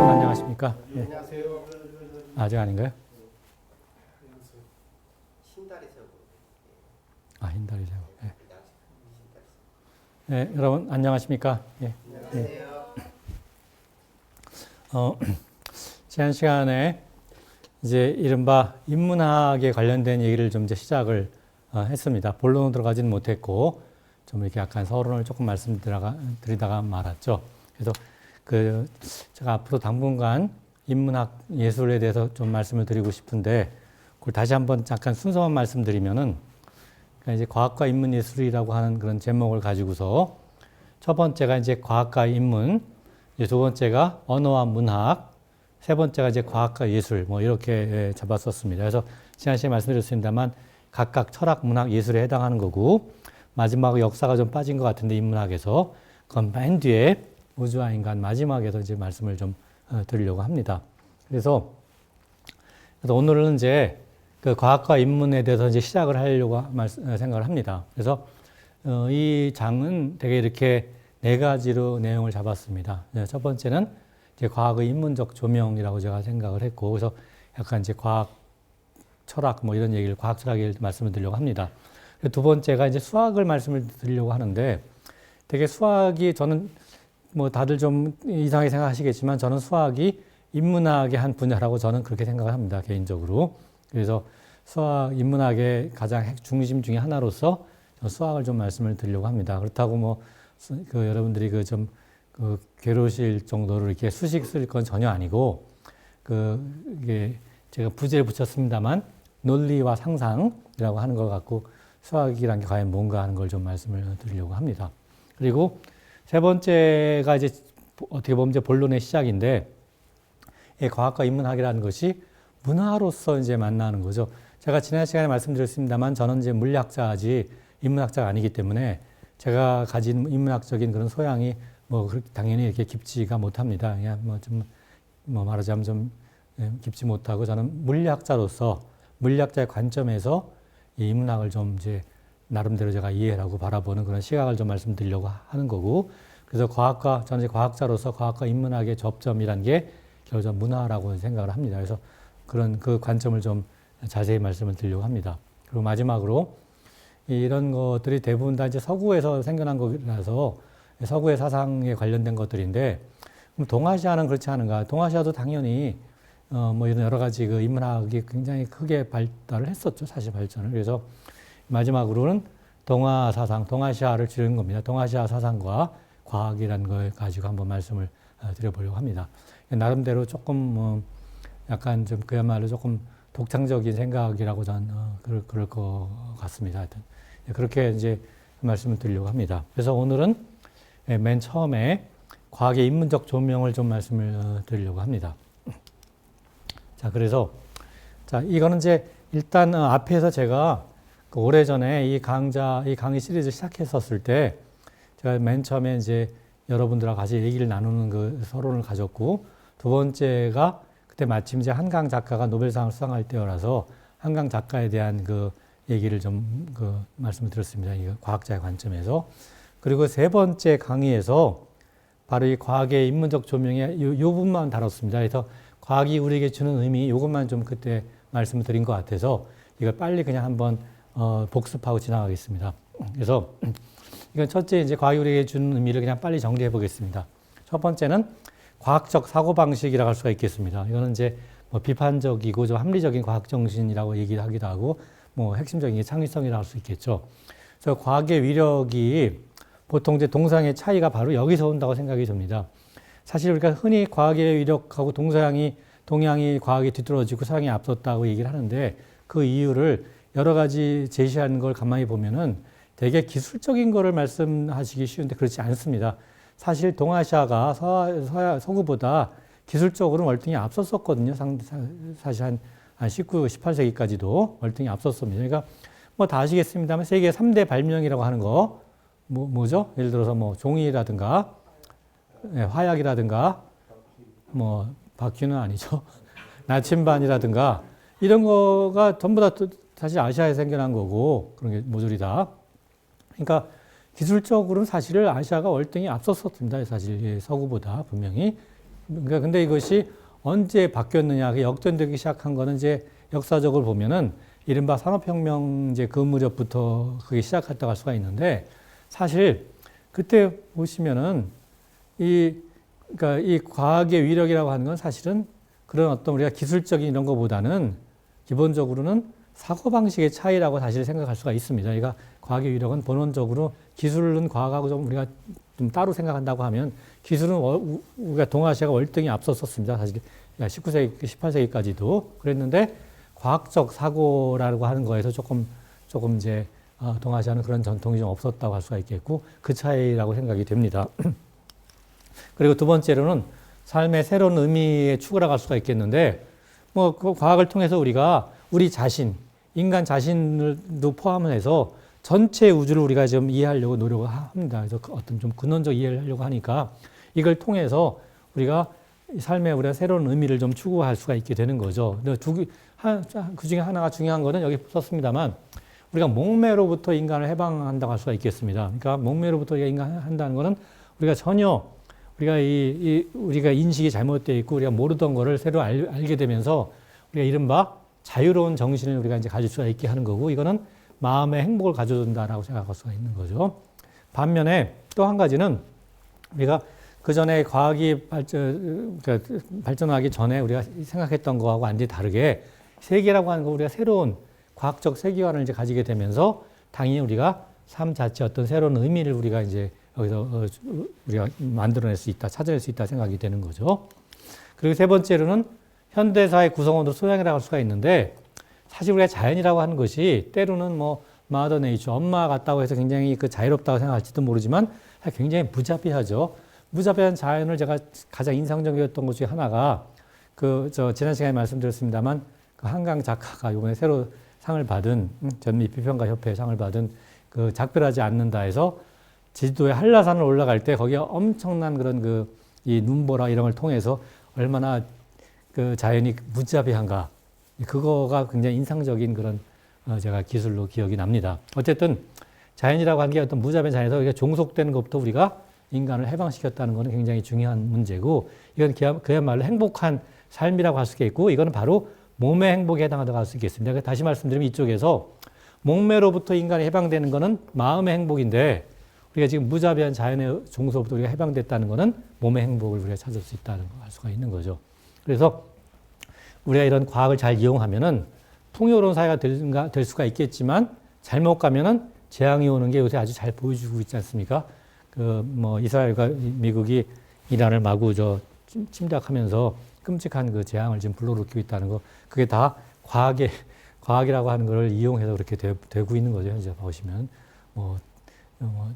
안녕하십니까? 네. 안녕하세요. 아직 아닌가요? 흰다리 새우. 흰다리 새우. 네. 네, 여러분 안녕하십니까? 예. 안녕하세요. 지난 시간에 이제 이른바 인문학에 관련된 얘기를 좀 이제 시작을 했습니다. 본론으로 들어가지는 못했고 좀 이렇게 약간 서론을 조금 말씀드리다가 말았죠. 그래서 제가 앞으로 당분간 인문학 예술에 대해서 좀 말씀을 드리고 싶은데 그걸 다시 한번 잠깐 순서만 말씀드리면은 그러니까 이제 과학과 인문 예술이라고 하는 그런 제목을 가지고서 첫 번째가 이제 과학과 인문, 이제 두 번째가 언어와 문학, 세 번째가 이제 과학과 예술 뭐 이렇게 잡았었습니다. 그래서 지난 시간에 말씀드렸습니다만 각각 철학, 문학, 예술에 해당하는 거고 마지막으로 역사가 좀 빠진 것 같은데 인문학에서 그건 맨 뒤에 우주와 인간 마지막에서 이제 말씀을 좀 드리려고 합니다. 그래서 오늘은 이제 그 과학과 인문에 대해서 이제 시작을 하려고 생각을 합니다. 그래서 이 장은 되게 이렇게 네 가지로 내용을 잡았습니다. 첫 번째는 이제 과학의 인문적 조명이라고 제가 생각을 했고, 그래서 약간 이제 과학, 철학 뭐 이런 얘기를 과학 철학 얘기를 말씀을 드리려고 합니다. 두 번째가 이제 수학을 말씀을 드리려고 하는데, 되게 수학이 저는 뭐 다들 좀 이상하게 생각하시겠지만 저는 수학이 인문학의 한 분야라고 저는 그렇게 생각을 합니다. 개인적으로. 그래서 인문학의 가장 중심 중에 하나로서 수학을 좀 말씀을 드리려고 합니다. 그렇다고 뭐 여러분들이 괴로우실 정도로 이렇게 수식 쓸 건 전혀 아니고 이게 제가 부제를 붙였습니다만 논리와 상상이라고 하는 것 같고 수학이란 게 과연 뭔가 하는 걸 좀 말씀을 드리려고 합니다. 그리고 세 번째가 이제 어떻게 보면 이제 본론의 시작인데, 이 과학과 인문학이라는 것이 문화로서 이제 만나는 거죠. 제가 지난 시간에 말씀드렸습니다만 저는 이제 물리학자지 인문학자가 아니기 때문에 제가 가진 인문학적인 그런 소양이 뭐 당연히 이렇게 깊지가 못합니다. 그냥 말하자면 좀 깊지 못하고 저는 물리학자로서 물리학자의 관점에서 이 인문학을 좀 이제 나름대로 제가 이해하고 바라보는 그런 시각을 좀 말씀드리려고 하는 거고, 그래서 저는 이제 과학자로서 과학과 인문학의 접점이란 게 결국 문화라고 생각을 합니다. 그래서 그 관점을 좀 자세히 말씀을 드리려고 합니다. 그리고 마지막으로 이런 것들이 대부분 다 이제 서구에서 생겨난 거라서 서구의 사상에 관련된 것들인데, 그럼 동아시아는 그렇지 않은가? 동아시아도 당연히 뭐 이런 여러 가지 그 인문학이 굉장히 크게 발달을 했었죠. 사실 발전을. 그래서 마지막으로는 동아 사상, 동아시아를 지르는 겁니다. 동아시아 사상과 과학이라는 걸 가지고 한번 말씀을 드려보려고 합니다. 나름대로 조금 약간 좀 그야말로 조금 독창적인 생각이라고 저는 그럴 것 같습니다. 하여튼 그렇게 이제 말씀을 드리려고 합니다. 그래서 오늘은 맨 처음에 과학의 인문적 조명을 좀 말씀을 드리려고 합니다. 자, 그래서 이거는 이제 일단 앞에서 제가 오래전에 이 강의 시리즈 시작했었을 때 제가 맨 처음에 이제 여러분들하고 같이 얘기를 나누는 그 서론을 가졌고, 두 번째가 그때 마침 이제 한강 작가가 노벨상을 수상할 때여라서 한강 작가에 대한 그 얘기를 좀 말씀을 드렸습니다. 이 과학자의 관점에서. 그리고 세 번째 강의에서 바로 이 과학의 인문적 조명의 이 부분만 다뤘습니다. 그래서 과학이 우리에게 주는 의미 이것만 좀 그때 말씀을 드린 것 같아서 이걸 빨리 그냥 한번 복습하고 지나가겠습니다. 그래서 이건 첫째 이제 과학이 우리에게 주는 의미를 그냥 빨리 정리해 보겠습니다. 첫 번째는 과학적 사고방식이라고 할 수가 있겠습니다. 이거는 이제 뭐 비판적이고 좀 합리적인 과학 정신이라고 얘기하기도 하고 뭐 핵심적인 게 창의성이라고 할 수 있겠죠. 그래서 과학의 위력이 보통 이제 동서양의 차이가 바로 여기서 온다고 생각이 듭니다. 사실 우리가 흔히 과학의 위력하고 동양이 과학에 뒤떨어지고 서양이 앞섰다고 얘기를 하는데 그 이유를 여러 가지 제시하는 걸 가만히 보면은 되게 기술적인 거를 말씀하시기 쉬운데 그렇지 않습니다. 사실 동아시아가 서구보다 기술적으로는 월등히 앞섰었거든요. 사실 한 19, 18세기까지도 월등히 앞섰습니다. 그러니까 뭐 다 아시겠습니다만 세계 3대 발명이라고 하는 거 뭐죠? 예를 들어서 뭐 종이라든가 화약이라든가 뭐 바퀴는 아니죠. 나침반이라든가 이런 거가 전부 다 사실 아시아에 생겨난 거고 그런 게 모조리 다. 그러니까 기술적으로는 사실은 아시아가 월등히 앞섰었습니다. 사실 예, 서구보다 분명히. 그러니까 근데 이것이 언제 바뀌었느냐, 역전되기 시작한 거는 이제 역사적으로 보면은 이른바 산업혁명 이제 그 무렵부터 그게 시작했다고 할 수가 있는데 사실 그때 보시면은 그러니까 이 과학의 위력이라고 하는 건 사실은 그런 어떤 우리가 기술적인 이런 거보다는 기본적으로는 사고방식의 차이라고 사실 생각할 수가 있습니다. 그러니까 과학의 위력은 본원적으로 기술은 과학하고 좀 우리가 좀 따로 생각한다고 하면 기술은 우리가 동아시아가 월등히 앞섰었습니다. 사실 19세기, 18세기까지도 그랬는데 과학적 사고라고 하는 거에서 조금 이제 동아시아는 그런 전통이 좀 없었다고 할 수가 있겠고 그 차이라고 생각이 됩니다. 그리고 두 번째로는 삶의 새로운 의미에 추구해갈 수가 있겠는데 뭐 그 과학을 통해서 우리가 우리 자신, 인간 자신을도 포함해서 전체 우주를 우리가 좀 이해하려고 노력을 합니다. 그래서 어떤 좀 근원적 이해를 하려고 하니까 이걸 통해서 우리가 삶에 우리가 새로운 의미를 좀 추구할 수가 있게 되는 거죠. 그 중에 하나가 중요한 거는 여기 썼습니다만 우리가 목매로부터 인간을 해방한다고 할 수가 있겠습니다. 그러니까 목매로부터 인간을 한다는 거는 우리가 전혀 우리가 우리가 인식이 잘못되어 있고 우리가 모르던 거를 새로 알게 되면서 우리가 이른바 자유로운 정신을 우리가 이제 가질 수가 있게 하는 거고 이거는 마음의 행복을 가져준다라고 생각할 수가 있는 거죠. 반면에 또 한 가지는 우리가 그 전에 과학이 발전하기 전에 우리가 생각했던 거하고 완전히 다르게 세계라고 하는 거 우리가 새로운 과학적 세계관을 이제 가지게 되면서 당연히 우리가 삶 자체 어떤 새로운 의미를 우리가 이제 여기서 우리가 만들어낼 수 있다, 찾아낼 수 있다 생각이 되는 거죠. 그리고 세 번째로는 현대사의 구성원으로 소양이라고 할 수가 있는데 사실 우리가 자연이라고 하는 것이 때로는 뭐 마더 네이처, 엄마 같다고 해서 굉장히 그 자유롭다고 생각할지도 모르지만 굉장히 무자비하죠. 무자비한 자연을 제가 가장 인상적이었던 것 중에 하나가 지난 시간에 말씀드렸습니다만 그 한강 작가가 이번에 새로 상을 받은 전미 비평가 협회 상을 받은 그 작별하지 않는다 해서 제주도의 한라산을 올라갈 때 거기에 엄청난 그런 이 눈보라 이런 걸 통해서 얼마나 그 자연이 무자비한가 그거가 굉장히 인상적인 그런 제가 기술로 기억이 납니다. 어쨌든 자연이라고 하는 게 어떤 무자비한 자연에서 우리가 종속되는 것부터 우리가 인간을 해방시켰다는 것은 굉장히 중요한 문제고 이건 그야말로 행복한 삶이라고 할 수 있겠고 이거는 바로 몸의 행복에 해당한다고 할 수 있겠습니다. 다시 말씀드리면 이쪽에서 목매로부터 인간이 해방되는 것은 마음의 행복인데 우리가 지금 무자비한 자연의 종소부터 우리가 해방됐다는 것은 몸의 행복을 우리가 찾을 수 있다는 걸 알 수가 있는 거죠. 그래서 우리가 이런 과학을 잘 이용하면은 풍요로운 사회가 될 수가 있겠지만 잘못 가면은 재앙이 오는 게 요새 아주 잘 보여주고 있지 않습니까? 이스라엘과 미국이 이란을 마구 침략하면서 끔찍한 그 재앙을 지금 불러일으키고 있다는 거, 그게 다 과학이라고 하는 걸 이용해서 그렇게 되고 있는 거죠. 현재 보시면.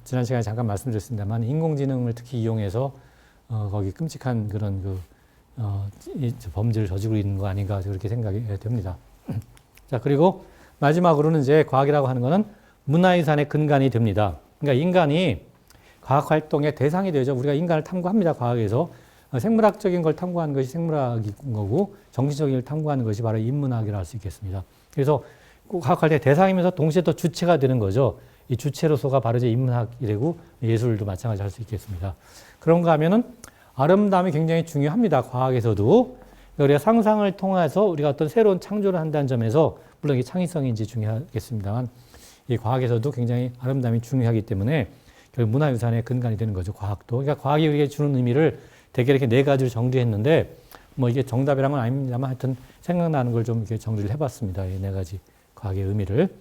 지난 시간에 잠깐 말씀드렸습니다만, 인공지능을 특히 이용해서, 거기 끔찍한 그런 범죄를 저지르고 있는 거 아닌가, 그렇게 생각이 됩니다. 자, 그리고 마지막으로는 이제 과학이라고 하는 거는 문화유산의 근간이 됩니다. 그러니까 인간이 과학 활동의 대상이 되죠. 우리가 인간을 탐구합니다. 과학에서. 생물학적인 걸 탐구하는 것이 생물학인 거고 정신적인 걸 탐구하는 것이 바로 인문학이라고 할 수 있겠습니다. 그래서 과학 활동의 대상이면서 동시에 또 주체가 되는 거죠. 이 주체로서가 바로 이제 인문학이고 예술도 마찬가지로 할 수 있겠습니다. 그런가 하면은 아름다움이 굉장히 중요합니다. 과학에서도. 우리가 상상을 통해서 우리가 어떤 새로운 창조를 한다는 점에서 물론 이 창의성이 이제 중요하겠습니다만 이 과학에서도 굉장히 아름다움이 중요하기 때문에 결국 문화유산의 근간이 되는 거죠. 과학도. 그러니까 과학이 우리에게 주는 의미를 되게 이렇게 네 가지로 정리했는데 이게 정답이란 건 아닙니다만 하여튼 생각나는 걸 좀 이렇게 정리를 해봤습니다. 이 네 가지 과학의 의미를.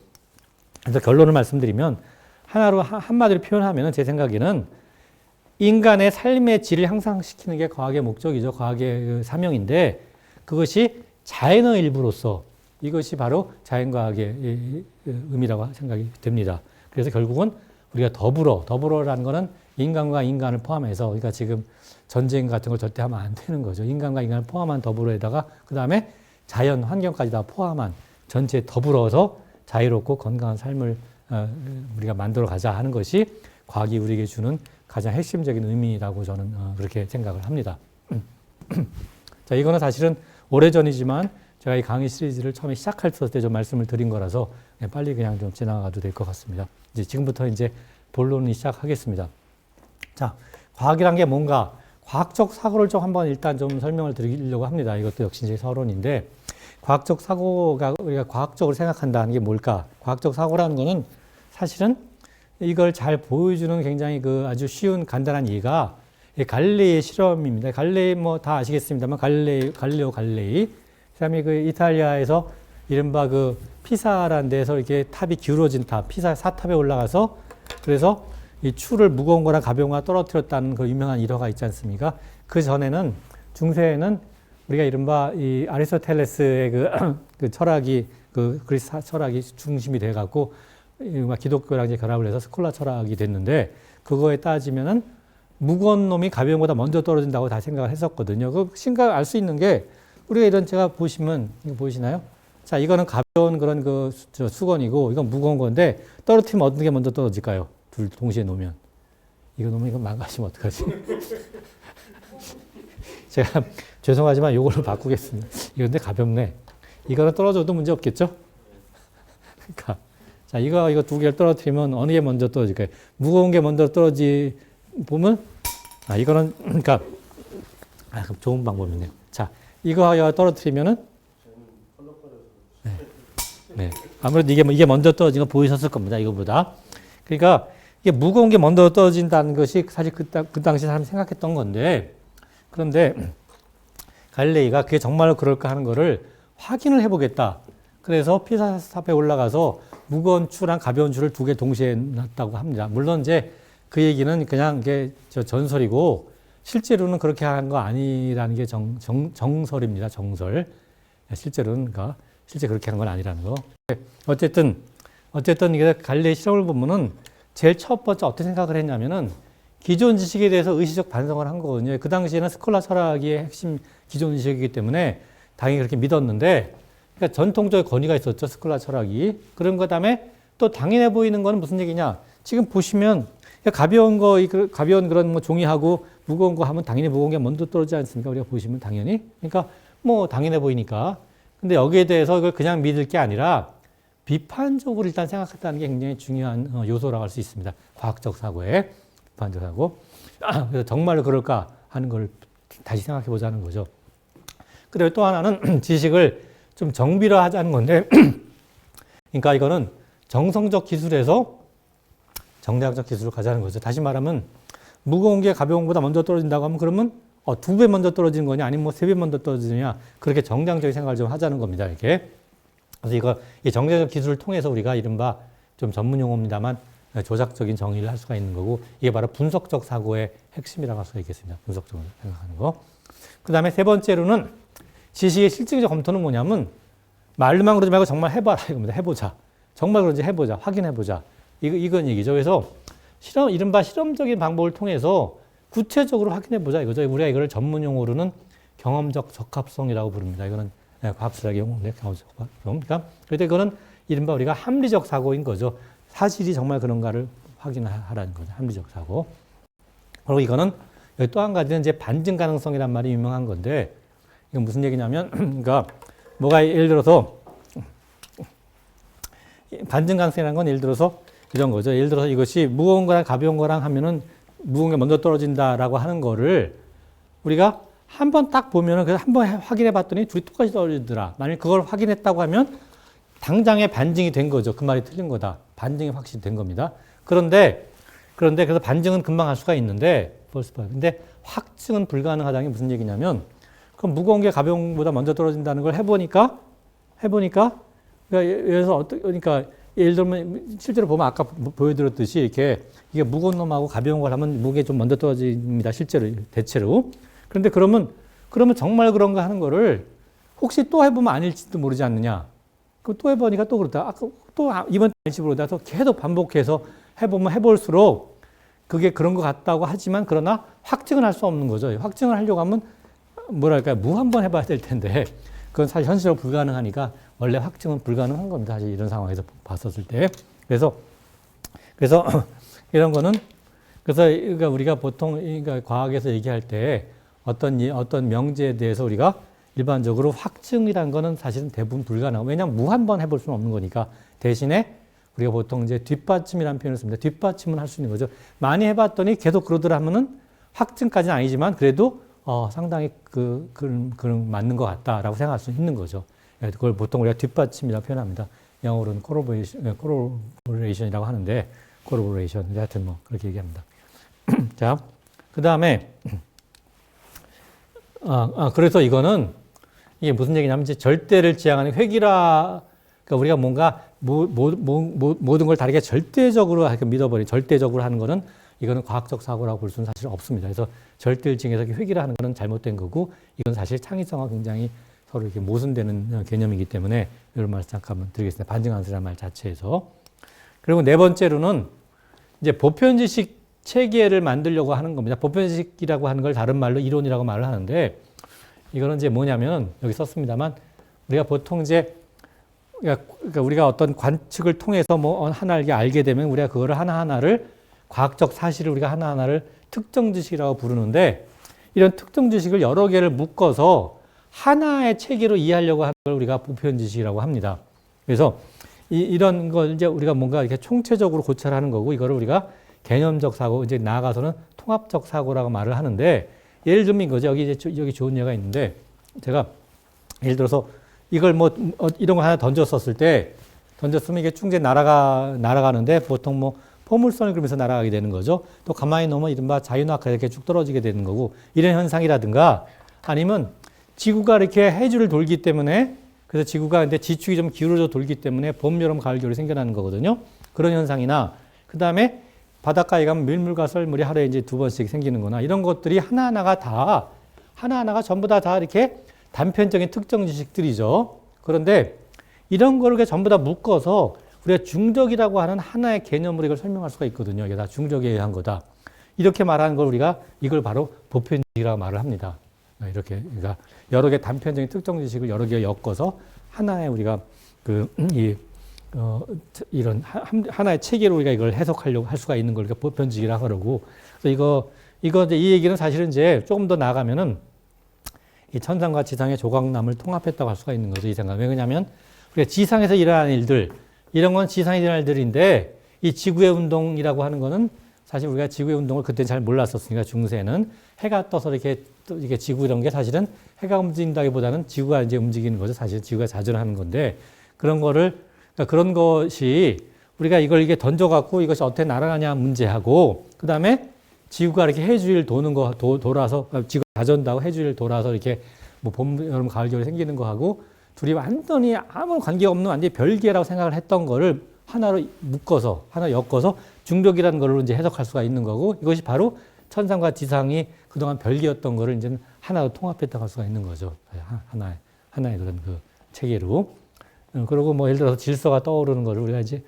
그래서 결론을 말씀드리면 하나로 한마디로 표현하면 제 생각에는 인간의 삶의 질을 향상시키는 게 과학의 목적이죠. 과학의 사명인데 그것이 자연의 일부로서 이것이 바로 자연과학의 의미라고 생각이 됩니다. 그래서 결국은 우리가 더불어라는 거는 인간과 인간을 포함해서 그러니까 지금 전쟁 같은 걸 절대 하면 안 되는 거죠. 인간과 인간을 포함한 더불어에다가 그 다음에 자연 환경까지 다 포함한 전체 더불어서 자유롭고 건강한 삶을 우리가 만들어 가자 하는 것이 과학이 우리에게 주는 가장 핵심적인 의미라고 저는 그렇게 생각을 합니다. 자, 이거는 사실은 오래전이지만 제가 이 강의 시리즈를 처음에 시작할 때 좀 말씀을 드린 거라서 빨리 그냥 좀 지나가도 될 것 같습니다. 이제 지금부터 이제 본론을 시작하겠습니다. 자, 과학이란 게 뭔가 과학적 사고를 좀 한번 일단 좀 설명을 드리려고 합니다. 이것도 역시 이제 서론인데 과학적 사고가 우리가 과학적으로 생각한다는 게 뭘까? 과학적 사고라는 거는 사실은 이걸 잘 보여주는 굉장히 그 아주 쉬운 간단한 예가 갈릴레이의 실험입니다. 갈릴레이 뭐 다 아시겠습니다만 갈릴레오 갈릴레이 그다음에 그 이탈리아에서 이른바 그 피사라는 데서 이렇게 탑이 기울어진 탑, 피사 사탑에 올라가서 그래서 이 추를 무거운 거랑 가벼운 거랑 떨어뜨렸다는 그 유명한 일화가 있지 않습니까? 그 전에는 중세에는 우리가 이른바 이 아리스토텔레스의 그 철학이 그 그리스 철학이 중심이 돼 갖고 기독교랑 이제 결합을 해서 스콜라 철학이 됐는데 그거에 따지면은 무거운 놈이 가벼운 거보다 먼저 떨어진다고 다 생각을 했었거든요. 그 생각 알 수 있는 게 우리가 이런 제가 보시면 이거 보이시나요? 자, 이거는 가벼운 그런 그 수건이고 이건 무거운 건데 떨어뜨리면 어떤 게 먼저 떨어질까요? 둘 동시에 놓으면 이거 놓으면 이거 망가지면 어떡하지? 제가 죄송하지만 이걸로 바꾸겠습니다. 이건데 가볍네. 이거는 떨어져도 문제 없겠죠? 그러니까 자 이거 두 개를 떨어뜨리면 어느 게 먼저 떨어질까요? 무거운 게 먼저 보면 이거는 그러니까 좋은 방법이네요. 자 이거 떨어뜨리면은 네. 아무래도 이게 먼저 떨어진 거 보이셨을 겁니다. 이거보다. 그러니까 이게 무거운 게 먼저 떨어진다는 것이 사실 그 당시 사람이 생각했던 건데 그런데 갈릴레이가 그게 정말로 그럴까 하는 거를 확인을 해보겠다. 그래서 피사탑에 올라가서 무거운 추랑 가벼운 추를 두 개 동시에 놨다고 합니다. 물론 이제 그 얘기는 그냥 이게 전설이고 실제로는 그렇게 한 거 아니라는 게 정설입니다. 정설. 실제로는 그러니까 실제 그렇게 한 건 아니라는 거. 어쨌든 이게 갈릴레이 실험을 보면은 제일 첫 번째 어떻게 생각을 했냐면은 기존 지식에 대해서 의식적 반성을 한 거거든요. 그 당시에는 스콜라 철학이 핵심 기존 지식이기 때문에 당연히 그렇게 믿었는데, 그러니까 전통적인 권위가 있었죠. 스콜라 철학이. 그런 그 다음에 또 당연해 보이는 거는 무슨 얘기냐? 지금 보시면 가벼운 그런 뭐 종이하고 무거운 거 하면 당연히 무거운 게 먼저 떨어지지 않습니까? 우리가 보시면 당연히. 그러니까 뭐 당연해 보이니까. 근데 여기에 대해서 이걸 그냥 믿을 게 아니라 비판적으로 일단 생각했다는 게 굉장히 중요한 요소라고 할 수 있습니다. 과학적 사고에. 비판적 사고. 그래서 정말로 그럴까 하는 걸 다시 생각해 보자는 거죠. 그리고 또 하나는 지식을 좀 정비화하자는 건데, 그러니까 이거는 정성적 기술에서 정량적 기술을 가자는 거죠. 다시 말하면 무거운 게 가벼운 것보다 먼저 떨어진다고 하면 그러면 2배 먼저 떨어지는 거냐 아니면 뭐 3배 먼저 떨어지느냐 그렇게 정량적인 생각을 좀 하자는 겁니다. 이렇게. 그래서 이 정량적 기술을 통해서 우리가 이른바 좀 전문 용어입니다만 조작적인 정의를 할 수가 있는 거고 이게 바로 분석적 사고의 핵심이라고 할 수가 있겠습니다. 분석적으로 생각하는 거. 그 다음에 세 번째로는 지식의 실질적 검토는 뭐냐면 말로만 그러지 말고 정말 해봐라 이겁니다. 해보자. 정말 그런지 해보자. 확인해보자. 이건 얘기죠. 그래서 이른바 실험적인 방법을 통해서 구체적으로 확인해보자 이거죠. 우리가 이걸 전문 용어로는 경험적 적합성이라고 부릅니다. 이거는 과학술학의 용어인데 경험적 적합성. 그러니까 이거는 이른바 우리가 합리적 사고인 거죠. 사실이 정말 그런가를 확인하라는 거죠. 합리적 사고. 그리고 이거는 여기 또 한 가지는 이제 반증 가능성이란 말이 유명한 건데 이건 무슨 얘기냐면 그러니까 뭐가 예를 들어서 반증 가능성이라는 건 예를 들어서 이런 거죠. 예를 들어서 이것이 무거운 거랑 가벼운 거랑 하면은 무거운 게 먼저 떨어진다라고 하는 거를 우리가 한번 딱 보면은 그래서 한번 확인해 봤더니 둘이 똑같이 떨어지더라. 만약 그걸 확인했다고 하면 당장에 반증이 된 거죠. 그 말이 틀린 거다. 반증이 확실히 된 겁니다. 그런데 그래서 반증은 금방 할 수가 있는데 근데 확증은 불가능하다는 게 무슨 얘기냐면 그럼 무거운 게 가벼운 것보다 먼저 떨어진다는 걸 해보니까 그러니까 예를 들면 실제로 보면 아까 보여드렸듯이 이렇게 이게 무거운 놈하고 가벼운 걸 하면 무게 좀 먼저 떨어집니다. 실제로 대체로. 그런데 그러면 정말 그런가 하는 거를 혹시 또 해보면 아닐지도 모르지 않느냐. 그럼 또 해보니까 또 그렇다. 아까 또 이번 아닐지 모르다. 계속 반복해서 해보면 해볼수록 그게 그런 것 같다고 하지만 그러나 확증은 할 수 없는 거죠. 확증을 하려고 하면 뭐랄까 한번 해봐야 될 텐데 그건 사실 현실적으로 불가능하니까 원래 확증은 불가능한 겁니다. 사실 이런 상황에서 봤었을 때. 그래서 이런 거는 그러니까 우리가 보통 그러니까 과학에서 얘기할 때 어떤 명제에 대해서 우리가 일반적으로 확증이라는 거는 사실은 대부분 불가능하고, 왜냐하면 무한번 해볼 수는 없는 거니까. 대신에 우리가 보통 이제 뒷받침이라는 표현을 씁니다. 뒷받침은 할 수 있는 거죠. 많이 해봤더니 계속 그러더라 하면은 확증까지는 아니지만 그래도 상당히 그런 맞는 것 같다라고 생각할 수 있는 거죠. 그걸 보통 우리가 뒷받침이라고 표현합니다. 영어로는 corroboration이라고 하는데, corroboration, 하여튼 뭐 그렇게 얘기합니다. 자, 그 다음에 그래서 이거는 이게 무슨 얘기냐면 이제 절대를 지향하는 회귀라, 그러니까 우리가 뭔가 모든 걸 다르게 절대적으로 믿어버리, 절대적으로 하는 거는 이거는 과학적 사고라고 볼 수는 사실 없습니다. 그래서 절대를 지향해서 회귀라 하는 거는 잘못된 거고, 이건 사실 창의성과 굉장히 서로 이렇게 모순되는 개념이기 때문에 이런 말씀 잠깐만 드리겠습니다. 반증한수라는 말 자체에서. 그리고 네 번째로는 이제 보편지식 체계를 만들려고 하는 겁니다. 보편지식이라고 하는 걸 다른 말로 이론이라고 말을 하는데, 이거는 이제 뭐냐면 여기 썼습니다만, 우리가 보통 이제 그러니까 우리가 어떤 관측을 통해서 뭐 하나를 알게 되면 우리가 그거를 하나하나를 과학적 사실을 우리가 하나하나를 특정 지식이라고 부르는데, 이런 특정 지식을 여러 개를 묶어서 하나의 체계로 이해하려고 하는 걸 우리가 보편 지식이라고 합니다. 그래서 이런 걸 이제 우리가 뭔가 이렇게 총체적으로 고찰하는 거고, 이거를 우리가 개념적 사고, 이제 나아가서는 통합적 사고라고 말을 하는데, 예를 들면 이거죠. 여기 좋은 예가 있는데, 제가 예를 들어서 이걸 뭐 이런 거 하나 던졌으면 이게 충제 날아가는데 보통 뭐 포물선을 그리면서 날아가게 되는 거죠. 또 가만히 놓으면 이른바 자유낙하 이렇게 쭉 떨어지게 되는 거고, 이런 현상이라든가, 아니면 지구가 이렇게 해주를 돌기 때문에, 그래서 지구가 근데 지축이 좀 기울어져 돌기 때문에 봄, 여름, 가을, 겨울이 생겨나는 거거든요. 그런 현상이나, 그 다음에 바닷가에 가면 밀물과 썰물이 하루에 이제 2번씩 생기는 거나, 이런 것들이 하나하나가 전부 다 이렇게 단편적인 특정 지식들이죠. 그런데 이런 거를 전부 다 묶어서 우리가 중적이라고 하는 하나의 개념으로 이걸 설명할 수가 있거든요. 이게 다 중적에 의한 거다. 이렇게 말하는 걸 우리가 이걸 바로 보편지식이라고 말을 합니다. 이렇게, 그러니까 여러 개 단편적인 특정 지식을 여러 개 엮어서 하나의 우리가 이런 하나의 체계로 우리가 이걸 해석하려고 할 수가 있는 걸 보편지식이라고 그러고, 그래서 이 얘기는 사실은 이제 조금 더 나아가면은 이 천상과 지상의 조각남을 통합했다고 할 수가 있는 거죠. 이 생각. 왜냐하면 우리가 지상에서 일어나는 일들, 이런 건 지상에 일어날 일들인데, 이 지구의 운동이라고 하는 거는 사실 우리가 지구의 운동을 그때 잘 몰랐었으니까, 중세는 해가 떠서 이렇게 지구 이런 게 사실은 해가 움직인다기보다는 지구가 이제 움직이는 거죠. 사실 지구가 자전하는 건데, 그러니까 그런 것이 우리가 이게 던져갖고 이것이 어떻게 날아가냐 문제하고, 그 다음에 지구가 이렇게 해주일 도는 거, 돌아서, 지구가 자전다고 해주일 돌아서 이렇게 뭐 봄, 여름, 가을, 겨울이 생기는 거하고, 둘이 완전히 아무 관계가 없는 완전히 별개라고 생각을 했던 거를 하나로 묶어서, 하나 엮어서 중력이라는 걸로 이제 해석할 수가 있는 거고, 이것이 바로 천상과 지상이 그동안 별개였던 거를 이제 하나로 통합했다고 할 수가 있는 거죠. 하나의 그런 그 체계로. 그리고 뭐 예를 들어서 질서가 떠오르는 거를 우리가 이제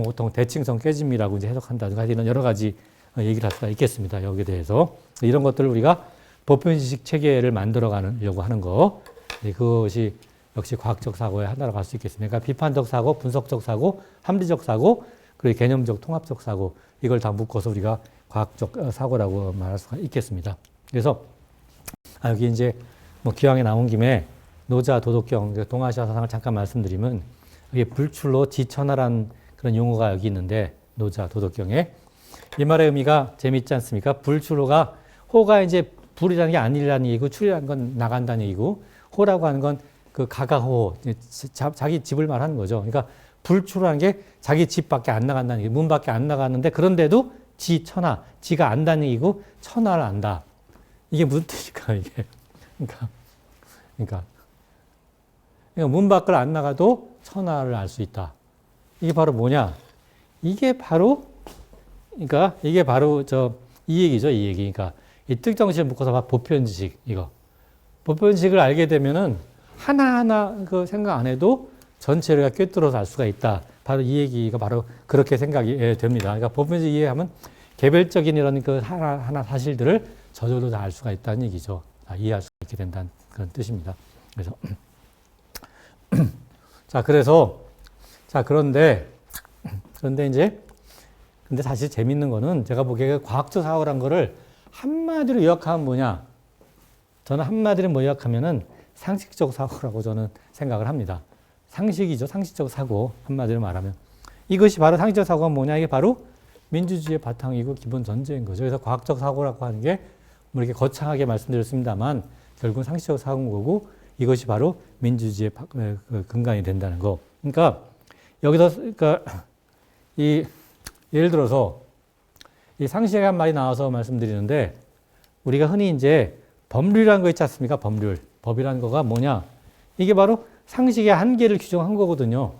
보통 대칭성 깨짐이라고 이제 해석한다든가 이런 여러 가지 얘기를 할 수가 있겠습니다. 여기에 대해서. 이런 것들을 우리가 보편지식 체계를 만들어 가려고 하는 거. 그것이 역시 과학적 사고의 하나라고 할 수 있겠습니다. 그러니까 비판적 사고, 분석적 사고, 합리적 사고, 그리고 개념적 통합적 사고, 이걸 다 묶어서 우리가 과학적 사고라고 말할 수가 있겠습니다. 그래서 여기 이제 뭐 기왕에 나온 김에 노자, 도덕경, 동아시아 사상을 잠깐 말씀드리면, 이게 불출로 지천하라는 그런 용어가 여기 있는데, 노자, 도덕경에 이 말의 의미가 재밌지 않습니까? 불출호가, 호가 이제 불이라는 게 아니라는 얘기고, 출이라는 건 나간다는 얘기고, 호라고 하는 건 그 가가호, 자기 집을 말하는 거죠. 그러니까 불출하는 게 자기 집 밖에 안 나간다는 얘기, 문 밖에 안 나가는데, 그런데도 지가 안다는 얘기고, 천하를 안다. 이게 무슨 뜻일까, 이게. 그러니까 문 밖을 안 나가도 천하를 알 수 있다. 이게 바로 뭐냐? 이게 바로 이 얘기죠, 이 얘기. 그러니까 이 특정식을 묶어서 보편지식, 이거. 보편지식을 알게 되면은 하나하나 그 생각 안 해도 전체를 꿰뚫어서 알 수가 있다. 바로 이 얘기가 바로 그렇게 생각이 됩니다. 그러니까 보편지식 이해하면 개별적인 이런 그 하나 사실들을 저절로 다 알 수가 있다는 얘기죠. 다 이해할 수 있게 된다는 그런 뜻입니다. 그래서 그런데 사실 재밌는 거는, 제가 보기에 과학적 사고란 거를 한마디로 요약하면 뭐냐? 저는 한마디로 요약하면은 상식적 사고라고 저는 생각을 합니다. 상식이죠. 상식적 사고. 한마디로 말하면. 이것이 바로 상식적 사고가 뭐냐? 이게 바로 민주주의의 바탕이고 기본 전제인 거죠. 그래서 과학적 사고라고 하는 게 뭐 이렇게 거창하게 말씀드렸습니다만 결국은 상식적 사고인 거고 이것이 바로 민주주의의 근간이 된다는 거. 그러니까 여기서 그러니까 예를 들어서 이 상식이란 말이 나와서 말씀드리는데 우리가 흔히 이제 법률이라는 거 있지 않습니까? 법률. 법이라는 거가 뭐냐? 이게 바로 상식의 한계를 규정한 거거든요.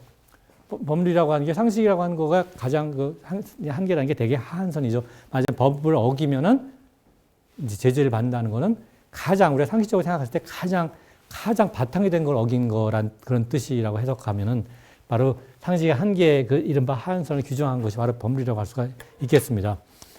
법률이라고 하는 게 상식이라고 하는 거가 가장 그 한계라는 게 되게 하한선이죠. 만약 법을 어기면은 이제 제재를 받는다는 거는 가장 우리가 상식적으로 생각했을 때 가장 바탕이 된 걸 어긴 거란 그런 뜻이라고 해석하면은 바로 상식의 한계의 그 이른바 하한선을 규정한 것이 바로 법률이라고 할 수가 있겠습니다.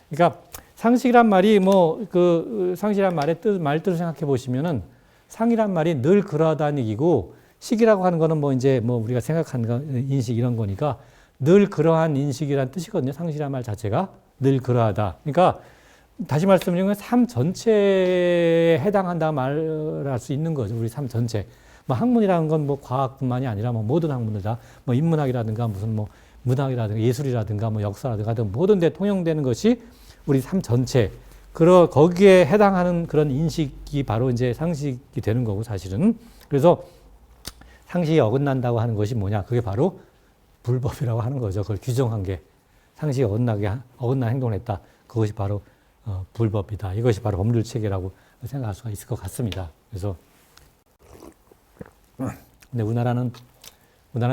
그러니까 상식이란 말이 뭐 그 상식이란 말의 말뜻을 생각해 보시면은 상이란 말이 늘 그러하다는 얘기고 식이라고 하는 거는 뭐 이제 뭐 우리가 생각하는 거, 인식 이런 거니까 늘 그러한 인식이란 뜻이거든요. 상식이란 말 자체가 늘 그러하다. 그러니까 다시 말씀드리면 삶 전체에 해당한다 말할 수 있는 거죠. 우리 삶 전체. 뭐 학문이라는 건 뭐 과학뿐만이 아니라 뭐 모든 학문들 다 뭐 인문학이라든가 무슨 뭐 문학이라든가 예술이라든가 뭐 역사라든가 등 모든 데 통용되는 것이 우리 삶 전체. 거기에 해당하는 그런 인식이 바로 이제 상식이 되는 거고 사실은. 그래서 상식이 어긋난다고 하는 것이 뭐냐? 그게 바로 불법이라고 하는 거죠. 그걸 규정한 게 상식이 어긋난 행동을 했다. 그것이 바로 불법이다. 이것이 바로 법률 체계라고 생각할 수가 있을 것 같습니다. 그래서 근데 우리나라는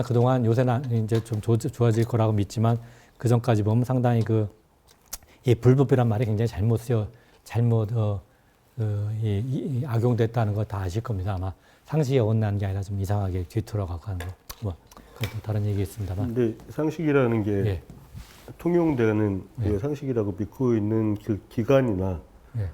그동안 요새는 이제 좀 좋아질 거라고 믿지만 그 전까지 보면 상당히 이 불법이란 말이 굉장히 잘못 악용됐다는 거 다 아실 겁니다. 아마 상식이 어긋나는 게 아니라 좀 이상하게 뒤틀어가고 하는 거. 뭐 그것도 다른 얘기겠습니다만. 근데 상식이라는 게 예. 통용되는 예. 상식이라고 믿고 있는 그 기간이나 예.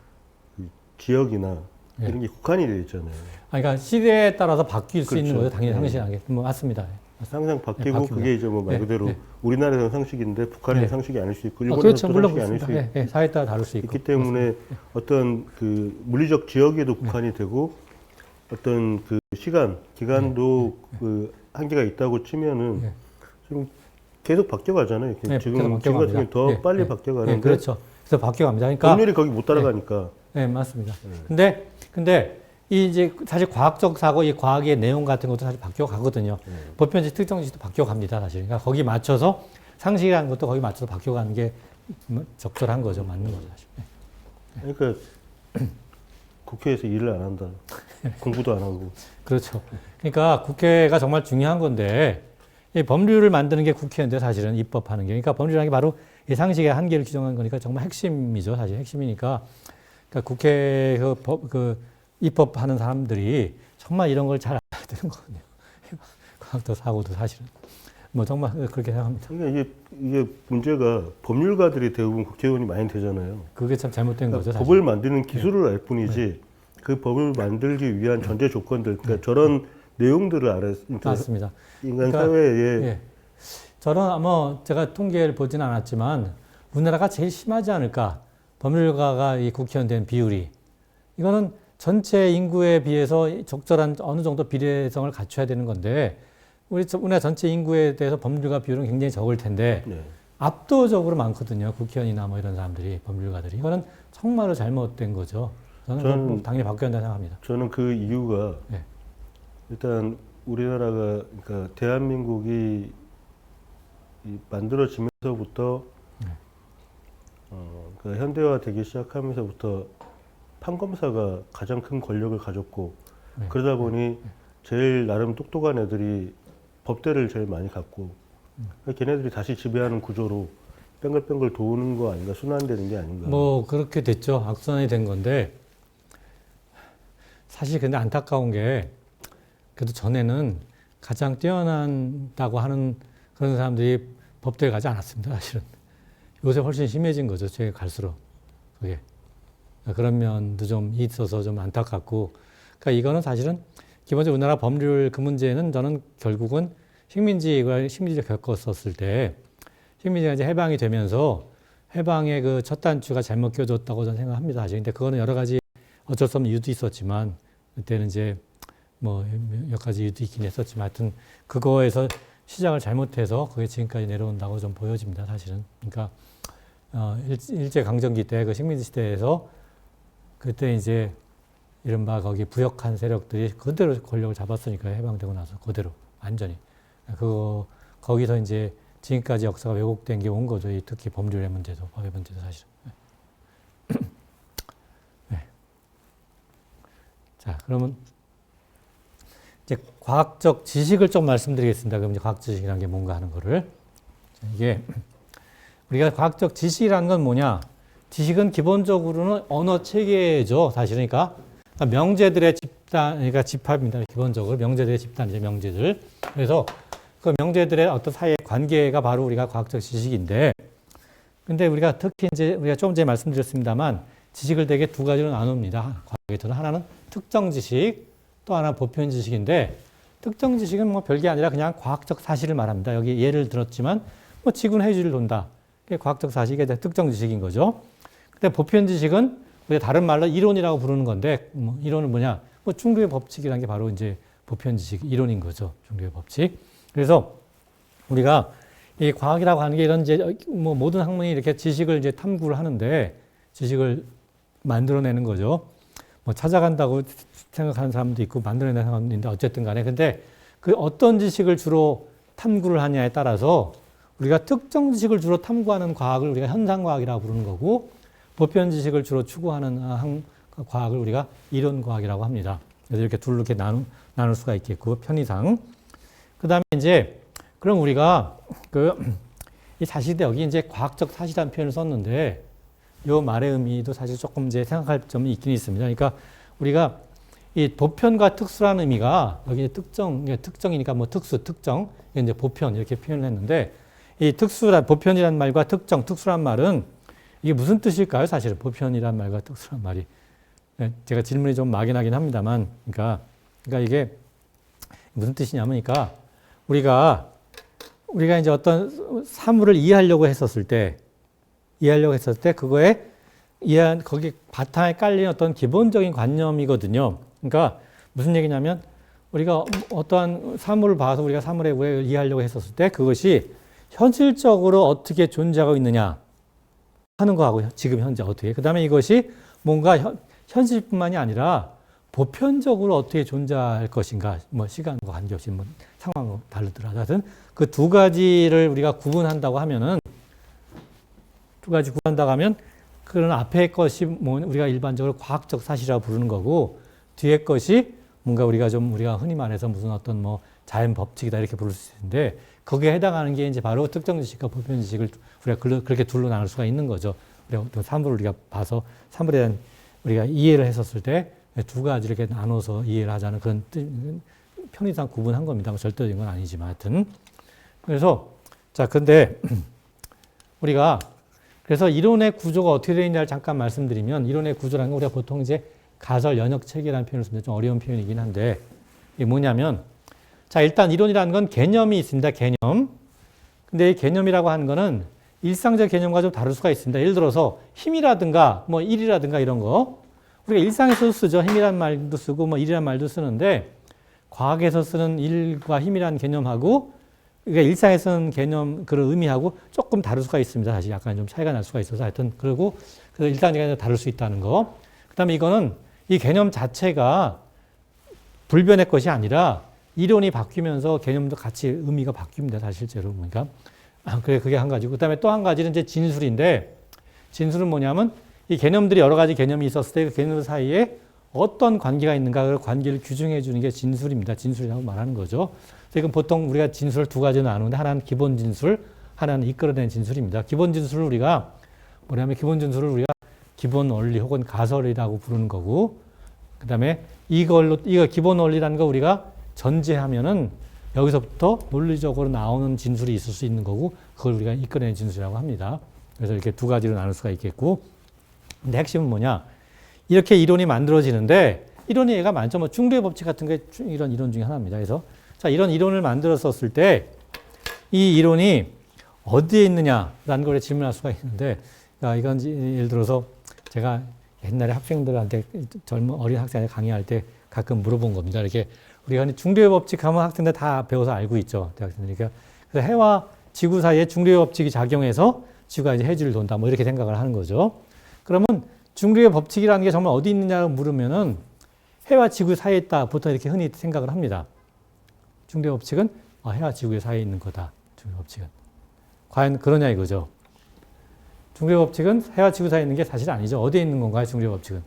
그 지역이나 예. 이런 게 국한이 되어 있잖아요. 그러니까 시대에 따라서 바뀔 수 있는 그렇죠. 거죠. 당연히 네. 상식이라는 게. 뭐 맞습니다. 항상 바뀌고 바뀝니다. 그게 이제 뭐 말 예. 그대로 예. 우리나라에서는 상식인데 북한에는 예. 상식이 아닐 수 있고 일본에서는 그렇죠. 또 물론 상식이 아닐 수 그렇습니다. 있고 예. 사회에 따라 다를 수 있고. 있기 때문에 어떤 그 물리적 지역에도 국한이 되고 어떤 그 기간도 그 한계가 있다고 치면은 예. 좀 계속 바뀌어가잖아요. 네, 지금 계속 같은 경우 더 예, 빨리 예, 바뀌어가는데 예, 그렇죠. 그래서 바뀌어갑니다. 그러니까 법률이 거기 못 따라가니까. 네, 맞습니다. 근데 이 이제 사실 과학적 사고, 이 과학의 내용 같은 것도 사실 바뀌어가거든요. 보편적 특정지도 바뀌어갑니다, 사실. 그러니까 거기 맞춰서 상식이라는 것도 거기 맞춰서 바뀌어가는 게 적절한 거죠, 맞는 거죠, 사실. 네. 그러니까 국회에서 일을 안 한다. 공부도 안 하고. 그렇죠. 그러니까 국회가 정말 중요한 건데 이 법률을 만드는 게 국회인데 사실은 입법하는 게. 그러니까 법률이라는 게 바로 이 상식의 한계를 규정한 거니까 정말 핵심이죠, 사실 핵심이니까. 그러니까 국회에서 입법하는 사람들이 정말 이런 걸 잘 알아야 되는 거거든요. 과학도 사고도 사실은. 뭐 정말 그렇게 생각합니다. 그러니까 이게 문제가 법률가들이 대부분 국회의원이 많이 되잖아요. 그게 참 잘못된 거죠, 사실. 법을 만드는 기술을 알 뿐이지 그 법을 만들기 위한 전제 조건들, 그러니까 저런 내용들을 알아야 맞습니다. 인간 그러니까, 사회에 예. 저는 제가 통계를 보지는 않았지만 우리나라가 제일 심하지 않을까. 법률가가 이 국회의원 된 비율이. 이거는 전체 인구에 비해서 적절한 어느 정도 비례성을 갖춰야 되는 건데 우리나라 전체 인구에 대해서 법률가 비율은 굉장히 적을 텐데 네. 압도적으로 많거든요. 국회의원이나 뭐 이런 사람들이, 법률가들이. 이거는 정말로 잘못된 거죠. 저는 당연히 바뀌어야 한다고 생각합니다. 저는 그 이유가 네. 일단 우리나라가 그러니까 대한민국이 만들어지면서부터 그 현대화되기 시작하면서부터 판검사가 가장 큰 권력을 가졌고 네. 그러다 보니 제일 나름 똑똑한 애들이 법대를 제일 많이 갖고 걔네들이 다시 지배하는 구조로 뺑글뺑글 도는 거 아닌가, 순환되는 게 아닌가. 뭐 그렇게 됐죠. 악순환이 된 건데 사실 근데 안타까운 게 그래도 전에는 가장 뛰어난다고 하는 그런 사람들이 법대를 가지 않았습니다. 사실은 요새 훨씬 심해진 거죠. 제가 갈수록 그게 그런 면도 좀 있어서 좀 안타깝고, 그러니까 이거는 사실은 기본적으로 우리나라 법률 그 문제는 저는 결국은 식민지를 겪었었을 때 식민지가 이제 해방이 되면서 해방의 그 첫 단추가 잘못 껴졌다고 저는 생각합니다. 사실 근데 그거는 여러 가지 어쩔 수 없는 이유도 있었지만 그때는 이제 뭐 몇 가지 이유도 있긴 했었지만 하여튼 그거에서 시작을 잘못해서 그게 지금까지 내려온다고 좀 보여집니다. 사실은. 그러니까 일제 강점기 때 그 식민지 시대에서 그때 이제 이른바 거기 부역한 세력들이 그대로 권력을 잡았으니까 해방되고 나서 그대로 완전히 거기서 이제 지금까지 역사가 왜곡된 게 온 거죠. 특히 법률의 문제도 법의 문제도 사실은. 네. 자, 그러면 이제 과학적 지식을 좀 말씀드리겠습니다. 그럼 이제 과학적 지식이라는 게 뭔가 하는 거를. 자, 이게 우리가 과학적 지식이라는 건 뭐냐? 지식은 기본적으로는 언어 체계죠. 사실은 그러니까 명제들의 집단, 그러니까 집합입니다. 기본적으로 명제들의 집단이죠. 명제들. 그래서 그 명제들의 어떤 사이의 관계가 바로 우리가 과학적 지식인데, 근데 우리가 특히 이제 우리가 좀 전에 말씀드렸습니다만 지식을 대개 두 가지로 나눕니다. 과학에서는 하나는 특정 지식, 또 하나 보편 지식인데, 특정 지식은 뭐 별게 아니라 그냥 과학적 사실을 말합니다. 여기 예를 들었지만 뭐 지구는 해주를 돈다. 그게 과학적 사실이 특정 지식인 거죠. 근데 보편 지식은 우리가 다른 말로 이론이라고 부르는 건데, 뭐 이론은 뭐냐? 뭐 중류의 법칙이라는 게 바로 이제 보편 지식 이론인 거죠. 중류의 법칙. 그래서 우리가 이 과학이라고 하는 게 이런 이제 뭐 모든 학문이 이렇게 지식을 이제 탐구를 하는데 지식을 만들어내는 거죠. 뭐 찾아간다고 생각하는 사람도 있고 만들어내는 사람도 있는데 어쨌든 간에 근데 그 어떤 지식을 주로 탐구를 하냐에 따라서 우리가 특정 지식을 주로 탐구하는 과학을 우리가 현상과학이라고 부르는 거고 보편 지식을 주로 추구하는 과학을 우리가 이론과학이라고 합니다. 그래서 이렇게 둘로 이렇게 나눌 수가 있겠고 편의상. 그 다음에 이제 그럼 우리가 이 사실인데 여기 이제 과학적 사실이라는 표현을 썼는데 이 말의 의미도 사실 조금 이제 생각할 점이 있긴 있습니다. 그러니까 우리가 이 보편과 특수라는 의미가 여기 특정이니까 뭐 특수, 특정, 이제 보편 이렇게 표현을 했는데 이 보편이라는 말과 특수란 말은 이게 무슨 뜻일까요? 사실은 보편이라는 말과 특수란 말이. 제가 질문이 좀 막연하긴 합니다만, 그러니까 이게 무슨 뜻이냐면, 그러니까 우리가 이제 어떤 사물을 이해하려고 했었을 때 그거에 거기 바탕에 깔린 어떤 기본적인 관념이거든요. 그러니까 무슨 얘기냐면 우리가 어떠한 사물을 봐서 우리가 사물의 우애를 이해하려고 했었을 때 그것이 현실적으로 어떻게 존재하고 있느냐 하는 거하고 지금 현재 어떻게. 그 다음에 이것이 뭔가 현실뿐만이 아니라 보편적으로 어떻게 존재할 것인가, 뭐 시간과 관계없이 뭐 상황은 다르더라도 하여튼 그 두 가지를 우리가 구분한다고 하면은 그런 앞에 것이 뭐 우리가 일반적으로 과학적 사실이라고 부르는 거고 뒤에 것이 뭔가 우리가 흔히 말해서 무슨 어떤 뭐 자연 법칙이다 이렇게 부를 수 있는데 거기에 해당하는 게 이제 바로 특정 지식과 보편 지식을 우리가 그렇게 둘로 나눌 수가 있는 거죠. 우리가 어떤 사물을 우리가 봐서 사물에 대한 우리가 이해를 했었을 때 두 가지를 이렇게 나눠서 이해를 하자는 그런 편의상 구분한 겁니다. 뭐 절대적인 건 아니지만 하여튼. 그래서 근데 우리가 그래서 이론의 구조가 어떻게 되어 있냐를 잠깐 말씀드리면 이론의 구조라는 건 우리가 보통 이제 가설 연역 체계라는 표현을 씁니다. 좀 어려운 표현이긴 한데 이게 뭐냐면 일단 이론이라는 건 개념이 있습니다. 개념. 근데 이 개념이라고 하는 거는 일상적 개념과 좀 다를 수가 있습니다. 예를 들어서 힘이라든가 뭐 일이라든가 이런 거 우리가 일상에서도 쓰죠. 힘이란 말도 쓰고 뭐 일이란 말도 쓰는데 과학에서 쓰는 일과 힘이라는 개념하고 그러니까 일상에서 쓰는 개념 그런 의미하고 조금 다를 수가 있습니다. 사실 약간 좀 차이가 날 수가 있어서 하여튼 그래서 일단 다를 수 있다는 거. 그다음에 이거는 이 개념 자체가 불변의 것이 아니라 이론이 바뀌면서 개념도 같이 의미가 바뀝니다. 사실 실제로 보니까. 그게 한 가지고. 그다음에 또 한 가지는 이제 진술인데 진술은 뭐냐면 이 개념들이 여러 가지 개념이 있었을 때 그 개념 사이에 어떤 관계가 있는가 그 관계를 규정해 주는 게 진술입니다. 진술이라고 말하는 거죠. 지금 보통 우리가 진술을 두 가지로 나누는데 하나는 기본 진술, 하나는 이끌어낸 진술입니다. 기본 진술을 우리가 기본 원리 혹은 가설이라고 부르는 거고 그다음에 이거 기본 원리라는 거 우리가 전제하면은 여기서부터 논리적으로 나오는 진술이 있을 수 있는 거고 그걸 우리가 이끌어낸 진술이라고 합니다. 그래서 이렇게 두 가지로 나눌 수가 있겠고 근데 핵심은 뭐냐? 이렇게 이론이 만들어지는데 이론이 얘가 많죠. 뭐 중류의 법칙 같은 게 이런 이론 중에 하나입니다. 그래서 이런 이론을 만들었었을 때 이 이론이 어디에 있느냐라는 걸 질문할 수가 있는데 이건 예를 들어서 제가 옛날에 학생들한테 어린 학생한테 강의할 때 가끔 물어본 겁니다. 이렇게 우리가 중력의 법칙 하면 학생들 다 배워서 알고 있죠. 대학생들이. 그래서 해와 지구 사이에 중력의 법칙이 작용해서 지구가 이제 해주를 돈다. 뭐 이렇게 생각을 하는 거죠. 그러면 중력의 법칙이라는 게 정말 어디 있느냐고 물으면은 해와 지구 사이에 있다. 보통 이렇게 흔히 생각을 합니다. 중력의 법칙은 해와 지구 사이에 있는 거다. 중력의 법칙은. 과연 그러냐 이거죠. 중력의 법칙은 해와 지구 사이에 있는 게 사실 아니죠. 어디에 있는 건가요? 중력의 법칙은.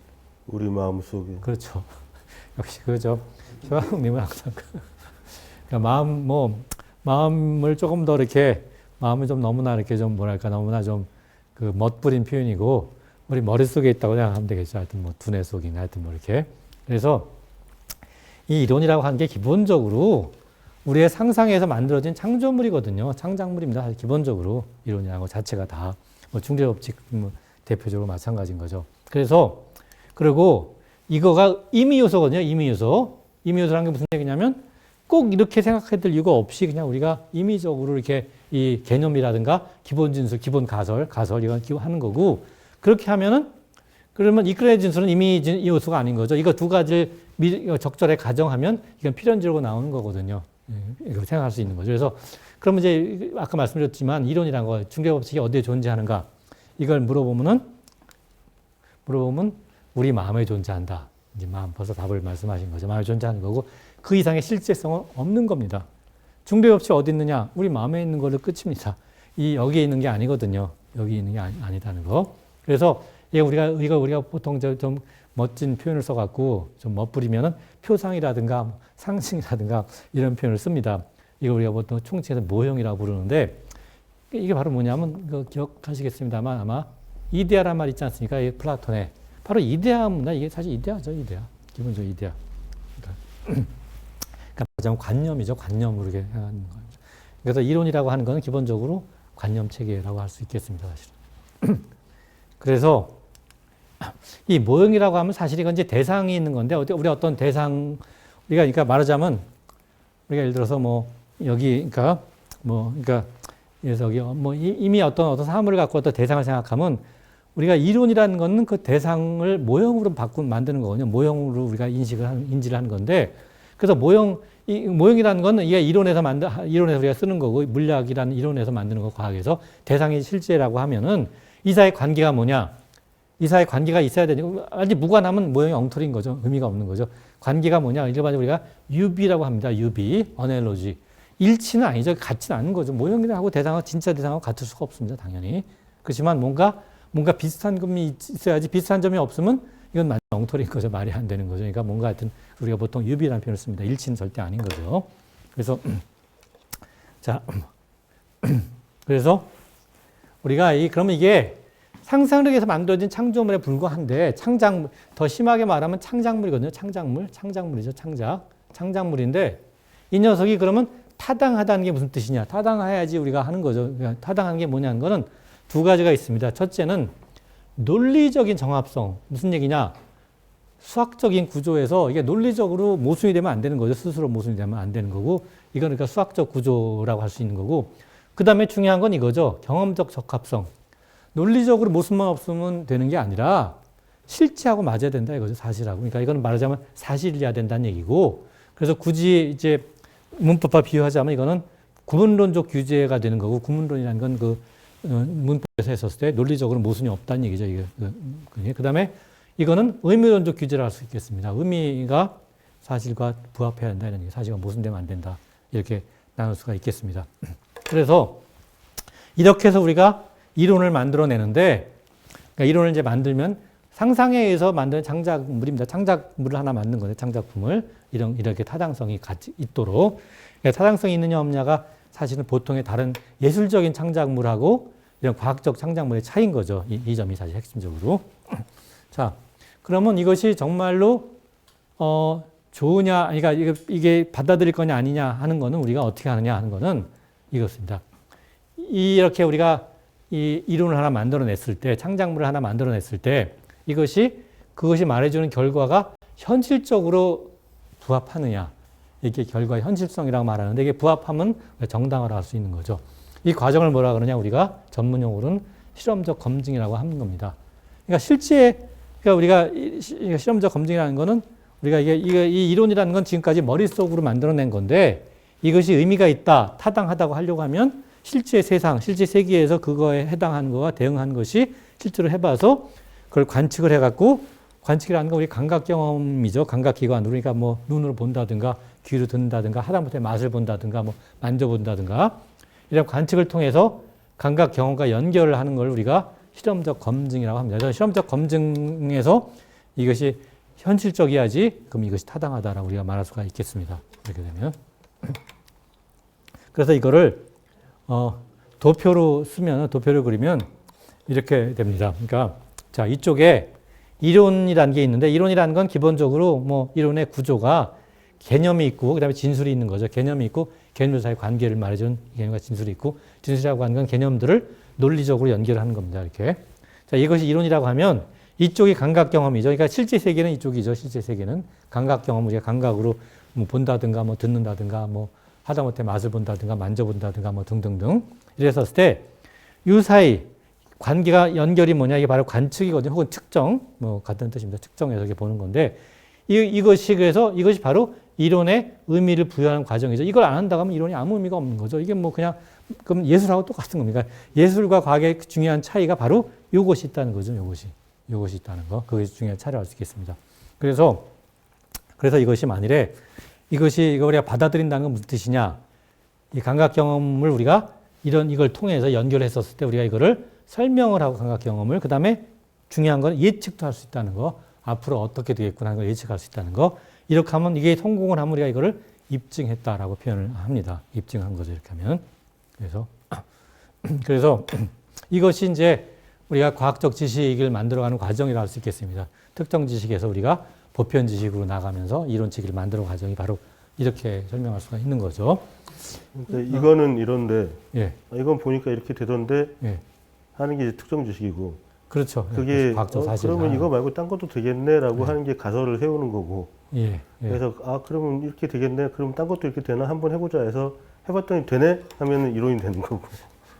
우리 마음 속에. 그렇죠. 역시 그죠. 최화국님은 항상 그러니까 마음을 조금 더 이렇게 마음을 좀 너무나 이렇게 좀 뭐랄까 너무나 좀 그 멋부린 표현이고 우리 머릿속에 있다고 생각하면 되겠죠. 하여튼 뭐 두뇌 속이나 하여튼 뭐 이렇게. 그래서 이 이론이라고 하는 게 기본적으로 우리의 상상에서 만들어진 창조물이거든요. 창작물입니다. 사실 기본적으로 이론이라는 것 자체가 다 뭐 중력의 법칙 대표적으로 마찬가지인 거죠. 그래서 그리고 이거가 임의 요소거든요. 임의 요소. 임의 요소라는 게 무슨 얘기냐면 꼭 이렇게 생각해야 될 이유가 없이 그냥 우리가 임의적으로 이렇게 이 개념이라든가 기본 진술, 기본 가설 이건 하는 거고 그렇게 하면은 그러면 이끌어낸 진술은 임의 요소가 아닌 거죠. 이거 두 가지를 적절히 가정하면 이건 필연적으로 나오는 거거든요. 이거 생각할 수 있는 거죠. 그래서 그러면 이제 아까 말씀드렸지만 이론이라는 거 중력의 법칙이 어디에 존재하는가 이걸 물어보면 우리 마음에 존재한다. 이제 마음 벌써 답을 말씀하신 거죠. 마음에 존재하는 거고 그 이상의 실제성은 없는 겁니다. 중력의 법칙이 어디 있느냐? 우리 마음에 있는 걸로 끝입니다. 여기에 있는 게 아니거든요. 여기 있는 게 아니다는 거. 그래서 우리가 보통 좀 멋진 표현을 써갖고 좀 멋부리면은 표상이라든가 상징이라든가 이런 표현을 씁니다. 이거 우리가 보통 총칭해서 모형이라고 부르는데 이게 바로 뭐냐면 기억하시겠습니다만 아마 이데아란 말 있지 않습니까? 플라톤의 바로 이데아입니다. 이게 사실 이데아죠, 이데아. 기본적으로 이데아. 그러니까 관념이죠. 관념으로 이렇게 하는 거죠. 그래서 이론이라고 하는 것은 기본적으로 관념 체계라고 할 수 있겠습니다, 사실은. 그래서 이 모형이라고 하면 사실 이건 이제 대상이 있는 건데 우리 어떤 대상 그러니까 말하자면 우리가 예를 들어서 그래서 이미 어떤 사물을 갖고 어떤 대상을 생각하면 우리가 이론이라는 것은 그 대상을 모형으로 만드는 거거든요. 모형으로 우리가 인지를 하는 건데, 그래서 모형이라는 것은 이게 이론에서 우리가 쓰는 거고, 물리학이라는 이론에서 만드는 거, 과학에서 대상이 실제라고 하면은 이 사이의 관계가 뭐냐? 이 사이의 관계가 있어야 되니까, 아직 무관하면 모형이 엉터리인 거죠. 의미가 없는 거죠. 관계가 뭐냐? 일반적으로 우리가 유비라고 합니다. 유비, 어넬로지. 일치는 아니죠. 같지는 않은 거죠. 모형이라고 대상하고 진짜 대상하고 같을 수가 없습니다. 당연히. 그렇지만 뭔가 비슷한 점이 있어야지 비슷한 점이 없으면 이건 완전 엉터리인 거죠. 말이 안 되는 거죠. 그러니까 뭔가 하여튼 우리가 보통 유비라는 표현을 씁니다. 일치는 절대 아닌 거죠. 그래서 그래서 우리가 그러면 이게 상상력에서 만들어진 창조물에 불과한데 더 심하게 말하면 창작물이거든요. 창작물이죠. 창작물인데 이 녀석이 그러면 타당하다는 게 무슨 뜻이냐? 타당해야지 우리가 하는 거죠. 그러니까 타당한 게 뭐냐는 거는 두 가지가 있습니다. 첫째는 논리적인 정합성. 무슨 얘기냐? 수학적인 구조에서 이게 논리적으로 모순이 되면 안 되는 거죠. 스스로 모순이 되면 안 되는 거고. 이건 그러니까 수학적 구조라고 할 수 있는 거고. 그 다음에 중요한 건 이거죠. 경험적 적합성. 논리적으로 모순만 없으면 되는 게 아니라 실체하고 맞아야 된다 이거죠. 사실하고. 그러니까 이건 말하자면 사실이어야 된다는 얘기고. 그래서 굳이 이제 문법과 비유하자면 이거는 구문론적 규제가 되는 거고, 구문론이라는 건 문법에서 했었을 때 논리적으로 모순이 없다는 얘기죠. 그 다음에 이거는 의미론적 규제를 할 수 있겠습니다. 의미가 사실과 부합해야 된다. 이런 얘기. 사실과 모순되면 안 된다. 이렇게 나눌 수가 있겠습니다. 그래서 이렇게 해서 우리가 이론을 만들어내는데, 그러니까 이론을 이제 만들면 상상에 의해서 만드는 창작물입니다. 창작물을 하나 만든 거예요. 창작품을. 이렇게 타당성이 같이 있도록. 그러니까 타당성이 있느냐 없느냐가 사실은 보통의 다른 예술적인 창작물하고 이런 과학적 창작물의 차이인 거죠. 이 점이 사실 핵심적으로. 자, 그러면 이것이 정말로 좋으냐, 그러니까 이게 받아들일 거냐 아니냐 하는 거는 우리가 어떻게 하느냐 하는 거는 이것입니다. 이렇게 우리가 이 이론을 하나 만들어냈을 때, 창작물을 하나 만들어냈을 때 그것이 말해주는 결과가 현실적으로 부합하느냐. 이게 결과의 현실성이라고 말하는데 이게 부합하면 정당화를 할 수 있는 거죠. 이 과정을 뭐라 그러냐 우리가 전문용어로는 실험적 검증이라고 하는 겁니다. 그러니까 우리가 실험적 검증이라는 거는 우리가 이 이론이라는 건 지금까지 머릿속으로 만들어낸 건데 이것이 의미가 있다, 타당하다고 하려고 하면 실제 세상, 실제 세계에서 그거에 해당하는 거와 대응하는 것이 실제로 해봐서 그걸 관측을 해갖고 관측이라는 건 우리 감각 경험이죠. 감각기관. 우리가 뭐 눈으로 본다든가 귀로 듣는다든가 하다못해 맛을 본다든가 뭐 만져본다든가 이런 관측을 통해서 감각 경험과 연결을 하는 걸 우리가 실험적 검증이라고 합니다. 그래서 실험적 검증에서 이것이 현실적이야지 그럼 이것이 타당하다라고 우리가 말할 수가 있겠습니다. 이렇게 되면. 그래서 이거를 도표로 쓰면 도표를 그리면 이렇게 됩니다. 그러니까 자 이쪽에 이론이라는 게 있는데 이론이라는 건 기본적으로 뭐 이론의 구조가 개념이 있고 그다음에 진술이 있는 거죠. 개념이 있고 개념들 사이의 관계를 말해주는 개념과 진술이 있고 진술이라고 하는 건 개념들을 논리적으로 연결하는 겁니다. 이렇게. 자 이것이 이론이라고 하면 이쪽이 감각 경험이죠. 그러니까 실제 세계는 이쪽이죠. 실제 세계는 감각 경험 우리가 감각으로 뭐 본다든가 뭐 듣는다든가 뭐 하다못해 맛을 본다든가 만져본다든가 뭐 등등등 이랬었을 때 이 사이 관계가 연결이 뭐냐 이게 바로 관측이거든요. 혹은 측정 뭐 같은 뜻입니다. 측정해서 이렇게 보는 건데 이것이 그래서 이것이 바로 이론의 의미를 부여하는 과정이죠. 이걸 안 한다고 하면 이론이 아무 의미가 없는 거죠. 이게 뭐 그냥 그럼 예술하고 똑같은 겁니다. 예술과 과학의 중요한 차이가 바로 이것이 있다는 거죠. 이것이 있다는 거. 그것이 중요한 차이라고 할 수 있겠습니다. 그래서 이것이 만일에 이거 우리가 받아들인다는 건 무슨 뜻이냐? 이 감각 경험을 우리가 이걸 통해서 연결했었을 때 우리가 이거를 설명을 하고 감각 경험을 그다음에 중요한 건 예측도 할 수 있다는 거. 앞으로 어떻게 되겠구나 하는 걸 예측할 수 있다는 거. 이렇게 하면 이게 성공을 하면 우리가 이거를 입증했다라고 표현을 합니다. 입증한 거죠. 이렇게 하면. 그래서 이것이 이제 우리가 과학적 지식을 만들어가는 과정이라고 할 수 있겠습니다. 특정 지식에서 우리가 보편 지식으로 나가면서 이론치기를 만들어 과정이 바로 이렇게 설명할 수가 있는 거죠. 그러니까 이거는 이런데 예. 이건 보니까 이렇게 되던데 예. 하는 게 이제 특정 지식이고 그렇죠. 그게 과학적 사실. 그러면 이거 말고 딴 것도 되겠네라고 하는 게 가설을 세우는 거고 예. 그래서 그러면 이렇게 되겠네 그럼 딴 것도 이렇게 되나 한번 해보자 해서 해봤더니 되네 하면은 이론이 되는 거고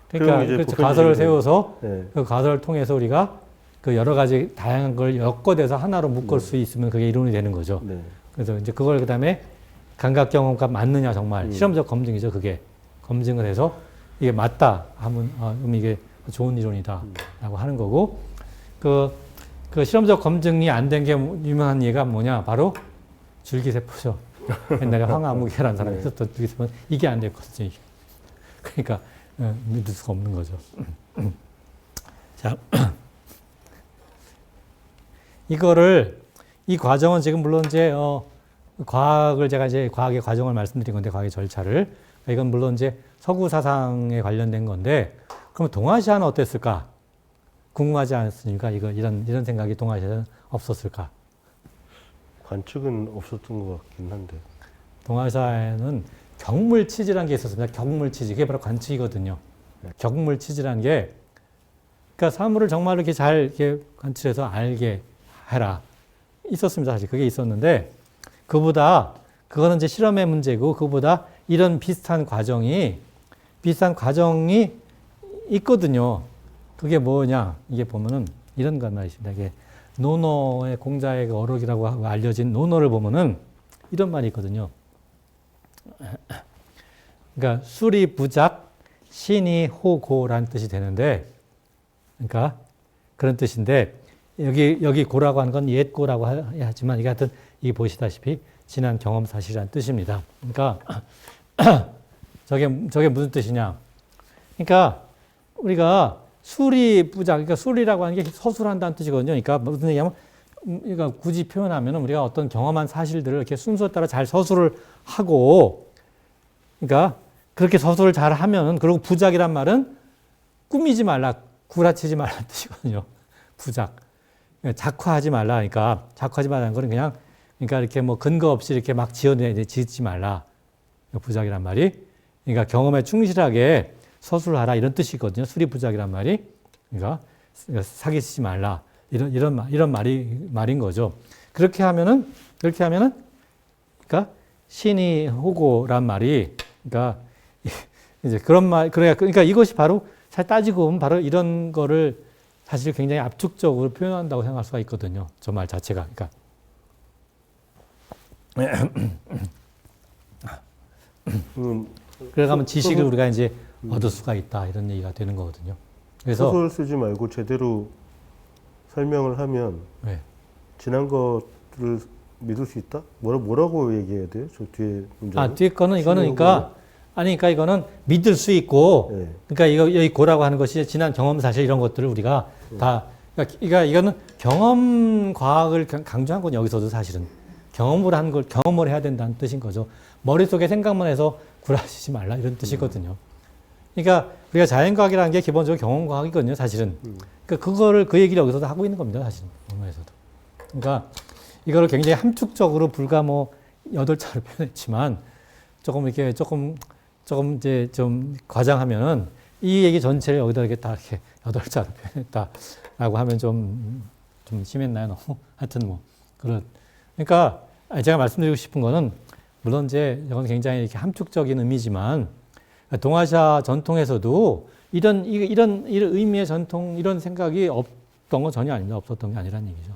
그러니까 이제 그렇죠. 가설을 세워서 네. 그 가설을 통해서 우리가 그 여러 가지 다양한 걸 엮어내서 하나로 묶을 수 있으면 그게 이론이 되는 거죠. 네. 그래서 이제 그걸 그다음에 감각 경험과 맞느냐 정말 실험적 검증이죠. 그게 검증을 해서 이게 맞다 하면 그럼 이게 좋은 이론이다라고 하는 거고 그 실험적 검증이 안 된 게 유명한 예가 뭐냐 바로 줄기세포죠. 옛날에 황아무개라는 사람이 있었던 줄기세포는 이게 안 됐거든요. 그러니까 믿을 수가 없는 거죠. 자. 이 과정은 지금 물론 이제, 제가 이제 과학의 과정을 말씀드린 건데, 과학의 절차를. 이건 물론 이제 서구 사상에 관련된 건데, 그럼 동아시아는 어땠을까? 궁금하지 않습니까? 이런 생각이 동아시아는 없었을까? 관측은 없었던 것 같긴 한데. 동아시아에는 격물치지라는 게 있었습니다. 격물치지. 그게 바로 관측이거든요. 격물치지라는 게, 그러니까 사물을 정말 이렇게 잘 이렇게 관측해서 알게 해라. 있었습니다. 사실 그게 있었는데 그거는 이제 실험의 문제고 그보다 이런 비슷한 과정이 있거든요. 그게 뭐냐? 이게 보면은 이런 것 말이십니다. 이게 노노의 공자의 어록이라고 알려진 노노를 보면은 이런 말이 있거든요. 그러니까 수리 부작 신이 호고라는 뜻이 되는데 그러니까 그런 뜻인데 여기 고라고 하는 건 옛고라고 하지만 이게 하여튼 이게 보시다시피 지난 경험 사실이라는 뜻입니다. 그러니까 저게 무슨 뜻이냐? 그러니까 우리가 수리부작 그러니까 수리라고 하는 게 서술한다는 뜻이거든요. 그러니까 무슨 얘기냐면 그러니까 굳이 표현하면 우리가 어떤 경험한 사실들을 이렇게 순서에 따라 잘 서술을 하고 그러니까 그렇게 서술을 잘 하면 그리고 부작이란 말은 꾸미지 말라, 구라치지 말라는 뜻이거든요. 부작. 작화하지 말라. 그러니까 작화하지 말라는 거는 그냥 그러니까 이렇게 뭐 근거 없이 이렇게 막 짓지 말라. 부작이란 말이. 그러니까 경험에 충실하게 서술하라 이런 뜻이거든요. 수리부작이란 말이. 그러니까 사기치지 말라. 이런 말인 거죠. 그렇게 하면은 그러니까 신이 호고란 말이 그러니까 이제 그런 말 그러니까 이것이 바로 잘 따지고 보면 바로 이런 거를 사실 굉장히 압축적으로 표현한다고 생각할 수가 있거든요. 저 말 자체가. 그러니까 그래가면 지식을 우리가 이제 얻을 수가 있다 이런 얘기가 되는 거거든요. 그래서 소설 쓰지 말고 제대로 설명을 하면 네. 지난 것을 믿을 수 있다? 뭐라고 얘기해야 돼요? 저 뒤에 문제는? 뒤에 거는 이거는 그러니까 이거는 믿을 수 있고 네. 그러니까 여기 고라고 하는 것이 지난 경험 사실 이런 것들을 우리가 다 그러니까 이거는 경험 과학을 강조한 건 여기서도 사실은 경험을 해야 된다는 뜻인 거죠. 머릿속에 생각만 해서 구라치지 말라 이런 뜻이거든요. 그러니까 우리가 자연과학이라는 게 기본적으로 경험과학이거든요, 사실은. 그러니까 그 얘기를 여기서도 하고 있는 겁니다, 사실은. 언어에서도. 그러니까 이거를 굉장히 함축적으로 불과 뭐 8자로 표현했지만 조금 이제 좀 과장하면은 이 얘기 전체를 여기다 이렇게 다 이렇게 8자로 표현했다라고 하면 좀 심했나요, 너무? 하여튼 뭐 그러니까 제가 말씀드리고 싶은 거는 물론 이제 이건 굉장히 이렇게 함축적인 의미지만 동아시아 전통에서도 이런 의미의 전통 이런 생각이 없던 건 전혀 아닙니다. 없었던 게 아니라는 얘기죠.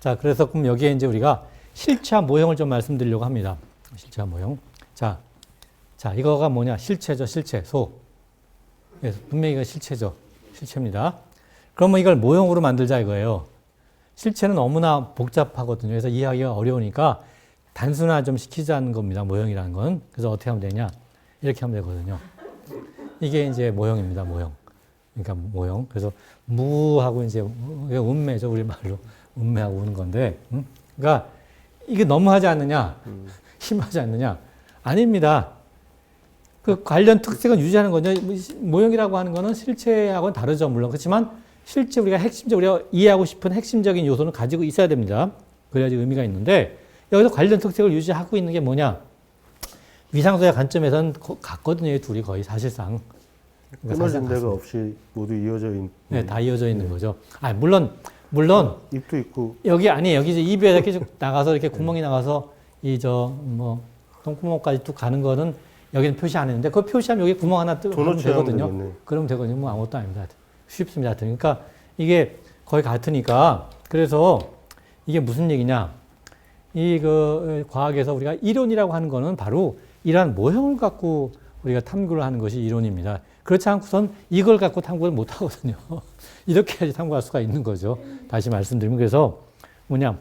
자, 그래서 그럼 여기에 이제 우리가 실체와 모형을 좀 말씀드리려고 합니다. 실체와 모형. 자, 이거가 뭐냐? 실체죠, 실체, 소. 그래서 분명히 이거 실체죠. 실체입니다. 그러면 이걸 모형으로 만들자 이거예요. 실체는 너무나 복잡하거든요. 그래서 이해하기가 어려우니까 단순화 좀 시키자는 겁니다. 모형이라는 건. 그래서 어떻게 하면 되냐? 이렇게 하면 되거든요. 이게 이제 모형입니다. 모형. 그러니까 모형. 그래서 무하고 이제 운매죠. 우리말로. 운매하고 우는 건데. 그러니까 이게 너무 하지 않느냐? 심하지 않느냐? 아닙니다. 그 관련 특색은 유지하는 거죠. 모형이라고 하는 거는 실체하고는 다르죠. 물론. 그렇지만 실제 우리가 이해하고 싶은 핵심적인 요소는 가지고 있어야 됩니다. 그래야지 의미가 있는데 여기서 관련 특색을 유지하고 있는 게 뭐냐? 위상소의 관점에서는 같거든요. 이 둘이 거의 사실상. 끊어진 데가 없이 모두 이어져 있는. 네, 다 이어져 있는 거죠. 물론 입도 있고 여기 이제 입에 이렇게 쭉 나가서 이렇게 구멍이 나가서 똥구멍까지 뚝 가는 거는 여기는 표시 안 했는데 그 표시하면 여기 구멍 하나 뜨면 되거든요. 그러면 되거든요. 뭐 아무것도 아닙니다. 쉽습니다. 그러니까 이게 거의 같으니까 그래서 이게 무슨 얘기냐? 과학에서 우리가 이론이라고 하는 거는 바로 이러한 모형을 갖고 우리가 탐구를 하는 것이 이론입니다. 그렇지 않고선 이걸 갖고 탐구를 못 하거든요. 이렇게 해야지 탐구할 수가 있는 거죠. 다시 말씀드리면 그래서 우리가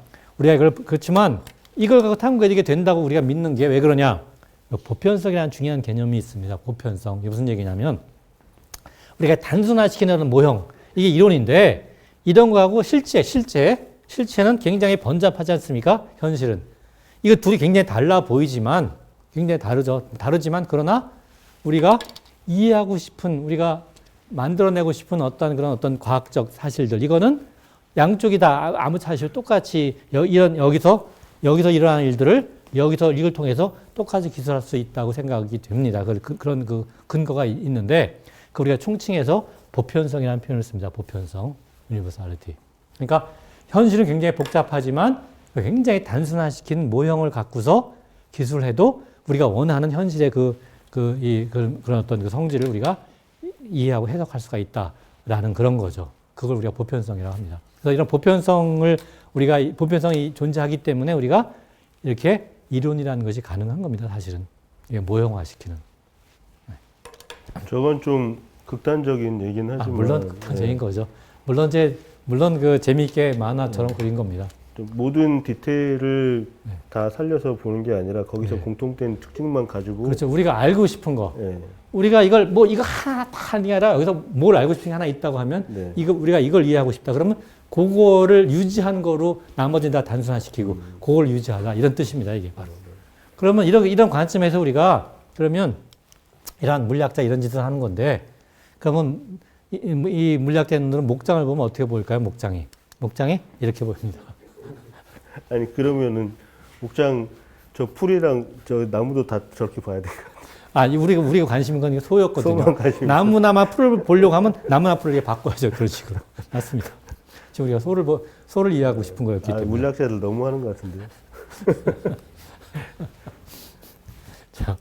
그렇지만 이걸 갖고 탐구가 되게 된다고 우리가 믿는 게 왜 그러냐? 보편성이라는 중요한 개념이 있습니다. 보편성. 이게 무슨 얘기냐면 우리가 단순화시키는 모형 이게 이론인데 이런 거하고 실체는 굉장히 번잡하지 않습니까? 현실은. 이거 둘이 굉장히 달라 보이지만 굉장히 다르지만 그러나 우리가 이해하고 싶은 우리가 만들어내고 싶은 어떤 과학적 사실들 이거는 양쪽이 다 아무 사실 똑같이 여기서 일어나는 일들을 여기서 이걸 통해서 똑같이 기술할 수 있다고 생각이 됩니다. 그런 근거가 있는데 우리가 총칭해서 보편성이라는 표현을 씁니다. 보편성, universality. 그러니까 현실은 굉장히 복잡하지만 굉장히 단순화시킨 모형을 갖고서 기술해도 우리가 원하는 현실의 그런 어떤 성질을 우리가 이해하고 해석할 수가 있다라는 그런 거죠. 그걸 우리가 보편성이라고 합니다. 그래서 이런 보편성이 존재하기 때문에 우리가 이렇게 이론이라는 것이 가능한 겁니다. 사실은 이게 모형화시키는. 저건 좀 극단적인 얘기는 하지만 물론 극단적인 거죠. 물론 재미있게 만화처럼 그린 겁니다. 모든 디테일을 다 살려서 보는 게 아니라 거기서 공통된 특징만 가지고 그렇죠. 우리가 알고 싶은 거. 우리가 이거 하나 다 아니라 여기서 뭘 알고 싶은 게 하나 있다고 하면 우리가 이걸 이해하고 싶다. 그러면 그거를 유지한 거로 나머지는 다 단순화시키고 그걸 유지하자 이런 뜻입니다. 이게 바로. 그러면 이런 관점에서 우리가 그러면 이러한 물리학자 이런 짓을 하는 건데 그러면 이 물리학자들은 목장을 보면 어떻게 보일까요? 목장이 이렇게 보입니다. 아니 그러면은 목장 저 풀이랑 저 나무도 다 저렇게 봐야 돼요. 우리가 관심 있는 건 소였거든요. 나무나 풀을 보려고 하면 나무나 풀을 이렇게 바꿔야죠. 그런 식으로. 맞습니다. 지금 우리가 소를 이해하고 싶은 거였기 때문에. 물리학자들 너무 하는 것 같은데요. 자.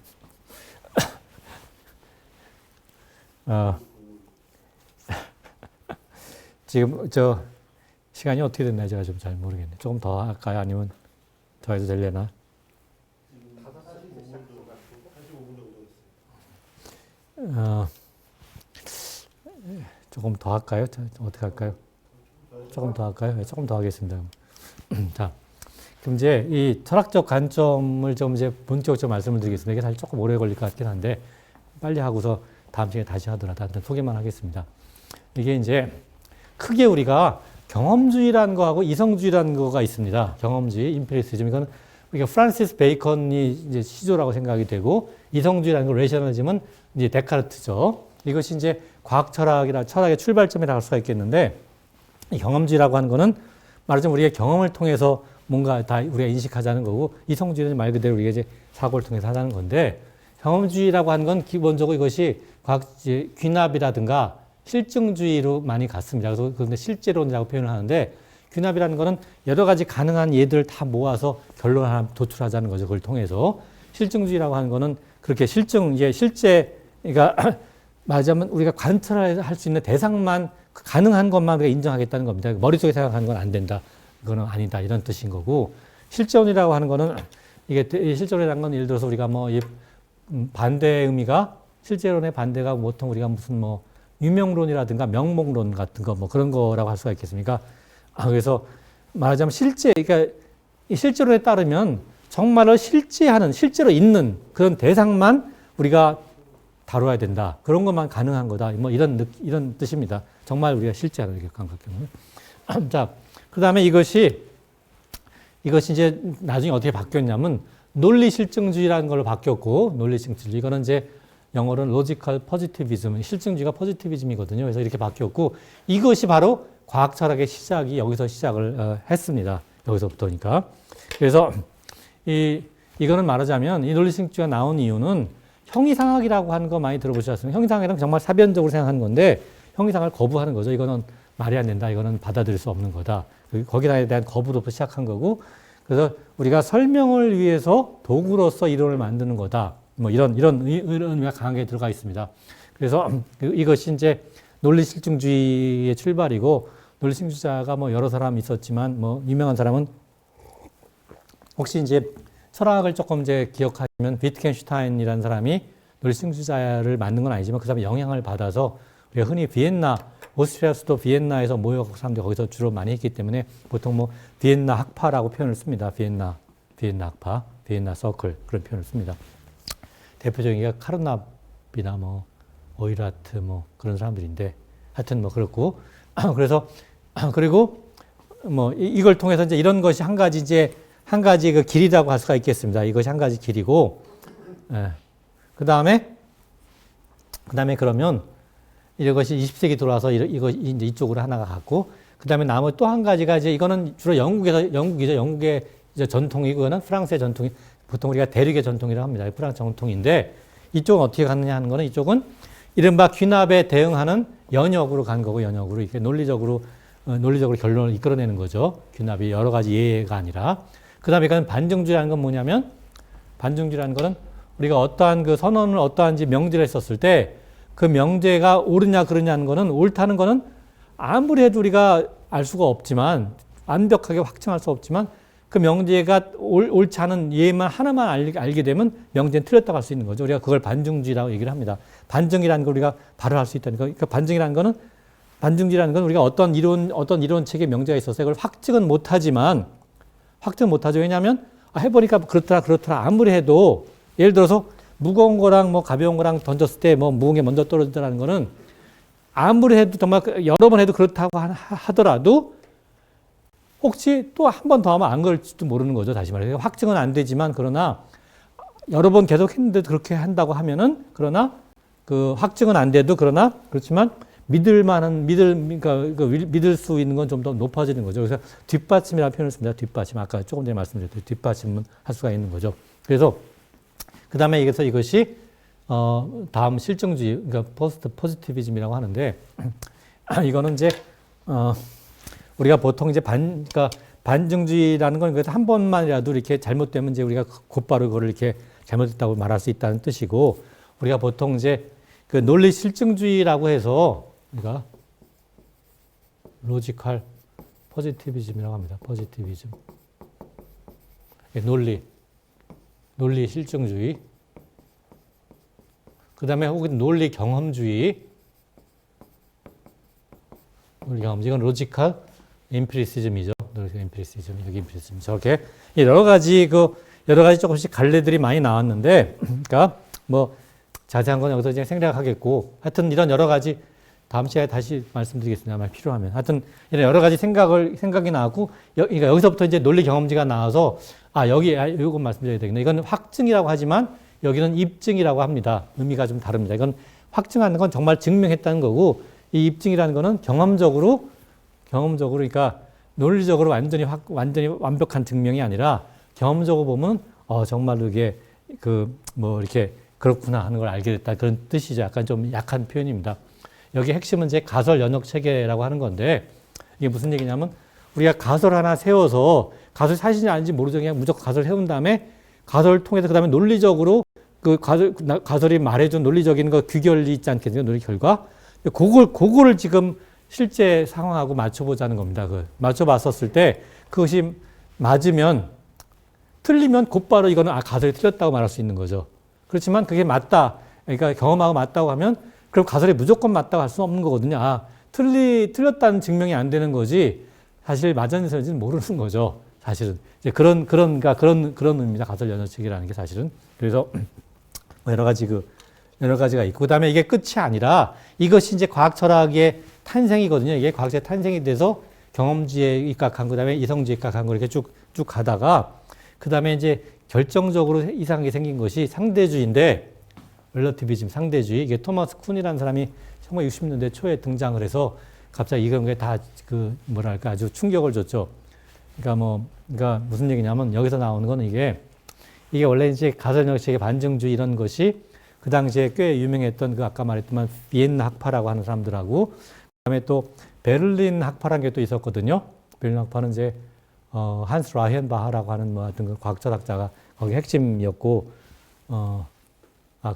지금 시간이 어떻게 됐나 제가 좀 잘 모르겠네. 조금 더 할까요? 아니면 더 해도 되려나? 조금 더 할까요? 어떻게 할까요? 조금 더 할까요? 네, 조금 더 하겠습니다. 자, 그럼 이제 이 철학적 관점을 좀 이제 본격적으로 좀 말씀을 드리겠습니다. 이게 사실 조금 오래 걸릴 것 같긴 한데 빨리 하고서 다음 시간에 다시 하더라도 일단 소개만 하겠습니다. 이게 이제 크게 우리가 경험주의라는 거하고 이성주의라는 거가 있습니다. 경험주의, 임페리시즘 이건 우리가 프란시스 베이컨이 이제 시조라고 생각이 되고 이성주의라는 거 레셔널리즘은 이제 데카르트죠. 이것이 이제 과학 철학이나 철학의 출발점이라고 할 수가 있겠는데 이 경험주의라고 하는 거는 말하자면 우리의 경험을 통해서 뭔가 다 우리가 인식하자는 거고 이성주의는 말 그대로 우리가 이제 사고를 통해서 하자는 건데 경험주의라고 하는 건 기본적으로 이것이 과학 귀납이라든가 실증주의로 많이 갔습니다. 그래서 그런데 실제론이라고 표현을 하는데 귀납이라는 거는 여러 가지 가능한 예들을 다 모아서 결론을 하나 도출하자는 거죠. 그걸 통해서 실증주의라고 하는 거는 그렇게 이게 실제 그러니까 말하자면 우리가 관찰할 수 있는 대상만 가능한 것만 우리가 인정하겠다는 겁니다. 머릿속에 생각하는 건 안 된다. 그거는 아니다. 이런 뜻인 거고 실존이라고 하는 거는 이게 실존이라는 건 예를 들어서 우리가 뭐 반대의 의미가 실제론의 반대가 보통 우리가 무슨 뭐 유명론이라든가 명목론 같은 거 뭐 그런 거라고 할 수가 있겠습니까? 그래서 말하자면 그러니까 이 실제론에 따르면 정말로 실제로 있는 그런 대상만 우리가 다뤄야 된다. 그런 것만 가능한 거다. 뭐 이런 뜻입니다. 정말 우리가 실제하는 이렇게 감각경우. 자, 그 다음에 이것이 이제 나중에 어떻게 바뀌었냐면 논리 실증주의라는 걸로 바뀌었고 논리 실증주의 이거는 이제 영어로는 로지컬 포지티비즘, 실증주의가 포지티비즘이거든요. 그래서 이렇게 바뀌었고 이것이 바로 과학 철학의 시작이 여기서 시작을 했습니다. 여기서부터니까. 그래서 이거는 말하자면 이 논리 실증주의가 나온 이유는 형이상학이라고 하는 거 많이 들어보셨습니까? 형이상학이란 정말 사변적으로 생각하는 건데 형이상학을 거부하는 거죠. 이거는 말이 안 된다. 이거는 받아들일 수 없는 거다. 거기에 대한 거부로부터 시작한 거고 그래서 우리가 설명을 위해서 도구로서 이론을 만드는 거다. 뭐 이런 의미가 강하게 들어가 있습니다. 그래서 이것이 이제 논리실증주의의 출발이고 논리실증주의자가 뭐 여러 사람 있었지만 뭐 유명한 사람은 혹시 이제 철학을 조금 이제 기억하시면 비트겐슈타인이라는 사람이 논리실증주의자를 만든 건 아니지만 그 사람의 영향을 받아서 우리가 흔히 오스트리아 수도 비엔나에서 모여갖고 사람들이 거기서 주로 많이 했기 때문에 보통 뭐 비엔나 학파라고 표현을 씁니다. 비엔나 학파, 비엔나 서클 그런 표현을 씁니다. 대표적인 게 카르납이나 뭐 오이라트 뭐 그런 사람들인데 하여튼 뭐 그렇고 그래서 그리고 뭐 이걸 통해서 이제 이런 것이 한 가지 그 길이라고 할 수가 있겠습니다. 이것이 한 가지 길이고 그 다음에 그러면 이것이 20세기 돌아와서 이거 이제 이쪽으로 하나가 갔고 그 다음에 나머지 또 한 가지가 이제 이거는 주로 영국이죠. 영국의 이제 전통이고 이거는 프랑스의 전통이 보통 우리가 대륙의 전통이라고 합니다. 프랑스 전통인데 이쪽은 어떻게 갔느냐 하는 거는 이쪽은 이른바 귀납에 대응하는 연역으로 간 거고 연역으로 이렇게 논리적으로 결론을 이끌어내는 거죠. 귀납이 여러 가지 예가 아니라 그 다음에 이건 반증주의라는 건 뭐냐면 반증주의라는 거는 우리가 어떠한 그 선언을 어떠한지 명제를 했었을 때 그 명제가 옳으냐 그러냐는 거는 옳다는 거는 아무리 해도 우리가 알 수가 없지만 완벽하게 확증할 수 없지만 그 명제가 옳지 않은 예만 하나만 알게 되면 명제는 틀렸다고 할 수 있는 거죠. 우리가 그걸 반증주의라고 얘기를 합니다. 반증이라는 걸 우리가 바로 할 수 있다는 거. 그러니까 반증주의라는 건 우리가 어떤 이론책의 명제가 있어서 그걸 확증은 못하지만 확증 못하죠. 왜냐하면 해보니까 그렇더라 아무리 해도 예를 들어서 무거운 거랑 뭐 가벼운 거랑 던졌을 때 뭐 무거운 게 먼저 떨어지더라는 거는 아무리 해도 정말 여러 번 해도 그렇다고 하더라도 혹시 또 한 번 더 하면 안 그럴지도 모르는 거죠. 다시 말해서 확증은 안 되지만 그러나 여러 번 계속 했는데도 그렇게 한다고 하면은 그러나 그 확증은 안 돼도 그러나 그렇지만 그러니까 믿을 수 있는 건 좀 더 높아지는 거죠. 그래서 뒷받침이라는 표현을 씁니다. 뒷받침. 아까 조금 전에 말씀드렸듯이 뒷받침은 할 수가 있는 거죠. 그래서 그 다음에 이것이 다음 실증주의, 그러니까 포지티비즘이라고 하는데 이거는 이제 우리가 보통 이제 그러니까 반증주의라는 건 그래서 한 번만이라도 이렇게 잘못되면 이제 우리가 곧바로 그걸 이렇게 잘못했다고 말할 수 있다는 뜻이고 우리가 보통 이제 그 논리 실증주의라고 해서 우리가 로지컬 포지티비즘이라고 합니다. 포지티비즘. 논리 실증주의. 그 다음에 혹은 논리 경험주의. 이건 로지컬 임피리시즘이죠. 임피리시즘, 여기 임피리시즘. 저렇게 여러 가지 조금씩 갈래들이 많이 나왔는데, 그러니까 뭐 자세한 건 여기서 이제 생략하겠고, 하여튼 이런 여러 가지 다음 시간에 다시 말씀드리겠습니다. 말 필요하면. 하여튼 이런 여러 가지 생각이 나고, 그러니까 여기서부터 이제 논리 경험지가 나와서 이건 말씀드려야 되겠네. 이건 확증이라고 하지만 여기는 입증이라고 합니다. 의미가 좀 다릅니다. 이건 확증하는 건 정말 증명했다는 거고, 이 입증이라는 거는 경험적으로 그러니까 논리적으로 완전히 완벽한 증명이 아니라 경험적으로 보면 정말로 이게 이렇게 그렇구나 하는 걸 알게 됐다 그런 뜻이죠. 약간 좀 약한 표현입니다. 여기 핵심은 이제 가설 연역 체계라고 하는 건데 이게 무슨 얘기냐면 우리가 가설 하나 세워서 가설 사실인지 아닌지 모르죠. 그냥 무조건 가설 세운 다음에 가설을 통해서 그다음에 논리적으로 그 가설이 말해준 논리적인 거 규결이 있지 않겠습니까? 논리 결과. 그거를 지금 실제 상황하고 맞춰보자는 겁니다. 맞춰봤었을 때 그것이 맞으면 틀리면 곧바로 이거는 가설이 틀렸다고 말할 수 있는 거죠. 그렇지만 그게 맞다. 그러니까 경험하고 맞다고 하면 그럼 가설이 무조건 맞다고 할 수는 없는 거거든요. 틀렸다는 증명이 안 되는 거지 사실 맞았는지는 모르는 거죠. 사실은 이제 그런 의미입니다. 가설 연역체계라는 게 사실은. 그래서 여러 가지가 있고 그다음에 이게 끝이 아니라 이것이 이제 과학 철학의 탄생이거든요. 이게 과학의 탄생이 돼서 경험주의에 입각한 그다음에 이성주의에 입각한 거 이렇게 쭉 가다가 그다음에 이제 결정적으로 이상하게 생긴 것이 상대주의인데 relativism 상대주의. 이게 토마스 쿤이라는 사람이 1960년대 초에 등장을 해서 갑자기 이런 게 다 아주 충격을 줬죠. 그러니까 무슨 얘기냐면 여기서 나오는 거는 이게 원래 이제 가설연역체계 반증주의 이런 것이 그 당시에 꽤 유명했던 아까 말했지만 비엔나 학파라고 하는 사람들하고 그다음에 또 베를린 학파라는 게 또 있었거든요. 베를린 학파는 이제 한스 라히엔바하라고 하는 하여튼 그 과학철학자가 거기 핵심이었고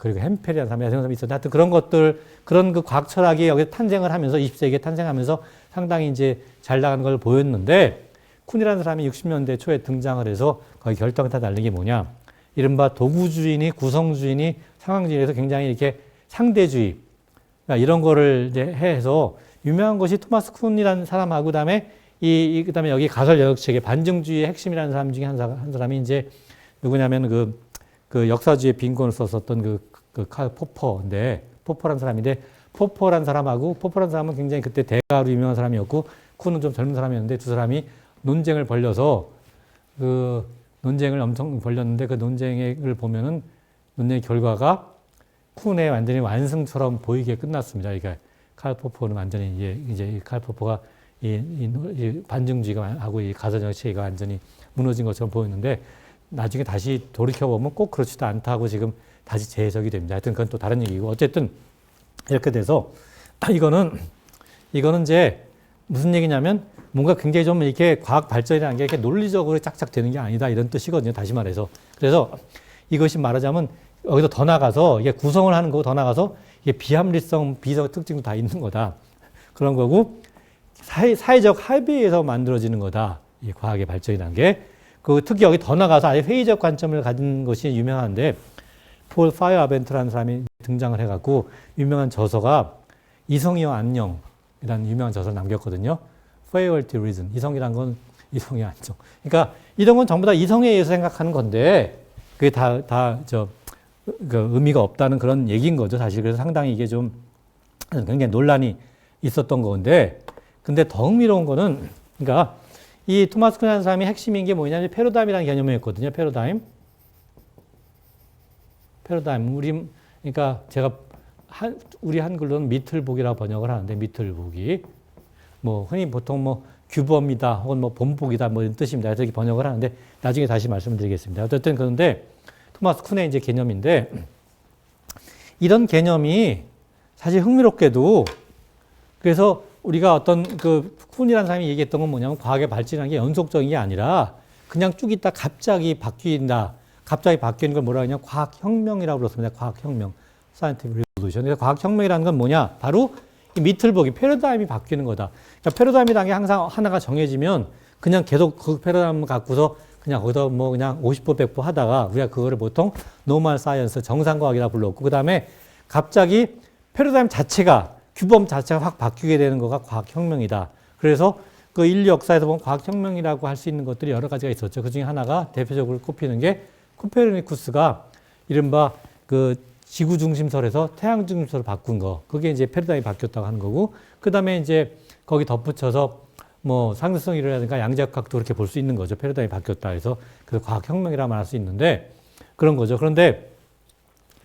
그리고 햄펠이라는 사람이 있었는데 하여튼 그런 그 과학철학이 여기 탄생을 하면서 20세기에 탄생하면서 상당히 이제 잘 나가는 걸 보였는데 쿤이라는 사람이 60년대 초에 등장을 해서 거기 결정을 다 날린 게 뭐냐. 이른바 도구주의니 구성주의니 상황주의에서 굉장히 이렇게 상대주의 그러니까 이런 거를 이제 해서 유명한 것이 토마스 쿤이라는 사람하고 그다음에 그다음에 여기 가설 연역체계 반증주의의 핵심이라는 사람 중에 한 사람이 이제 누구냐면 그 역사주의 빈곤을 썼었던 칼 포퍼인데 포퍼라는 사람인데 포퍼라는 사람은 굉장히 그때 대가로 유명한 사람이었고 쿤은 좀 젊은 사람이었는데 두 사람이 논쟁을 벌려서 논쟁을 엄청 벌렸는데 그 논쟁을 보면은 논쟁의 결과가 쿤의 완전히 완승처럼 보이게 끝났습니다. 그러니까 칼 포퍼는 완전히 이제 칼 포퍼가 이 반증주의가 하고 이 가설연역체계가 완전히 무너진 것처럼 보였는데 나중에 다시 돌이켜보면 꼭 그렇지도 않다고 지금 다시 재해석이 됩니다. 하여튼 그건 또 다른 얘기고 어쨌든 이렇게 돼서 이거는 이제 무슨 얘기냐면 뭔가 굉장히 좀 이렇게 과학 발전이라는 게 이렇게 논리적으로 짝짝 되는 게 아니다 이런 뜻이거든요. 다시 말해서. 그래서 이것이 말하자면 여기서 더 나가서 이게 구성을 하는 거고 더 나가서 이게 비합리성, 비석 특징도 다 있는 거다. 그런 거고 사회적 합의에서 만들어지는 거다. 이 과학의 발전이라는 게. 특히 여기 더 나가서 아예 회의적 관점을 가진 것이 유명한데 폴 파이어아벤트라는 사람이 등장을 해갖고 유명한 저서가 이성이와 안녕이라는 유명한 저서를 남겼거든요. Faculty Reason. 이성이란 건 이성의 안정. 그러니까 이런 건 전부 다 이성에 의해서 생각하는 건데 그게 의미가 없다는 그런 얘기인 거죠. 사실 그래서 상당히 이게 좀 굉장히 논란이 있었던 건데 근데 더 흥미로운 거는 그러니까 이 토마스 쿤이라는 사람이 핵심인 게 뭐냐면 패러다임이라는 개념이었거든요. 패러다임. 그러니까 제가 우리 한글로는 미틀복이라고 번역을 하는데 미틀복이 흔히 보통 규범이다 혹은 본복이다 이런 뜻입니다. 그래서 이렇게 번역을 하는데 나중에 다시 말씀드리겠습니다. 어쨌든 그런데 토마스 쿤의 이제 개념인데 이런 개념이 사실 흥미롭게도 그래서 우리가 어떤 쿤이라는 사람이 얘기했던 건 뭐냐면 과학의 발전이라는 게 연속적인 게 아니라 그냥 쭉 있다 갑자기 바뀐다. 갑자기 바뀌는 걸 뭐라 하냐 과학혁명이라고 그렇습니다. 과학혁명. 사이언티픽 그래서 과학혁명이라는 건 뭐냐? 바로 이 밑을 보기, 패러다임이 바뀌는 거다. 그러니까 패러다임이라는 게 항상 하나가 정해지면 그냥 계속 그 패러다임을 갖고서 그냥 거기서 뭐 그냥 50보 100보 하다가 우리가 그거를 보통 노멀 사이언스, 정상과학이라 불렀고 그 다음에 갑자기 패러다임 자체가 규범 자체가 확 바뀌게 되는 거가 과학혁명이다. 그래서 그 인류 역사에서 보면 과학혁명이라고 할 수 있는 것들이 여러 가지가 있었죠. 그 중에 하나가 대표적으로 꼽히는 게 코페르니쿠스가 이른바 그 지구 중심설에서 태양 중심설로 바꾼 거. 그게 이제 패러다임이 바뀌었다고 하는 거고. 그 다음에 이제 거기 덧붙여서 뭐 상대성 이론이라든가 양자역학도 그렇게 볼 수 있는 거죠. 패러다임이 바뀌었다 해서. 그래서 과학혁명이라 말할 수 있는데 그런 거죠. 그런데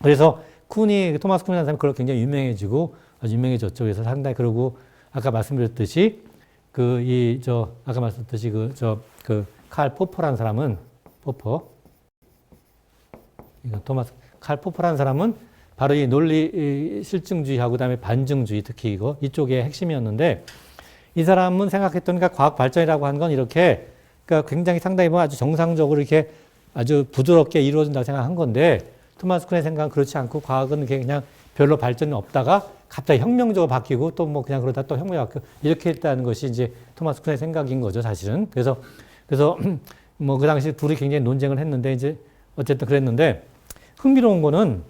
그래서 토마스 쿤이라는 사람이 그걸 굉장히 유명해지고 아주 유명해졌죠. 그래서 상당히 그러고 아까 말씀드렸듯이 아까 말씀드렸듯이 칼 포퍼라는 사람은 칼 포퍼라는 사람은 바로 이 논리 실증주의하고 그다음에 반증주의 특히 이쪽의 핵심이었는데 이 사람은 생각했던 그러니까 과학 발전이라고 하는 건 이렇게 그러니까 굉장히 상당히 뭐 아주 정상적으로 이렇게 아주 부드럽게 이루어진다고 생각한 건데 토마스 쿤의 생각은 그렇지 않고 과학은 그냥 별로 발전이 없다가 갑자기 혁명적으로 바뀌고 또 뭐 그냥 그러다 또 혁명이 바뀌고 이렇게 했다는 것이 이제 토마스 쿤의 생각인 거죠, 사실은. 그래서 뭐 그 당시 둘이 굉장히 논쟁을 했는데 이제 어쨌든 그랬는데 흥미로운 거는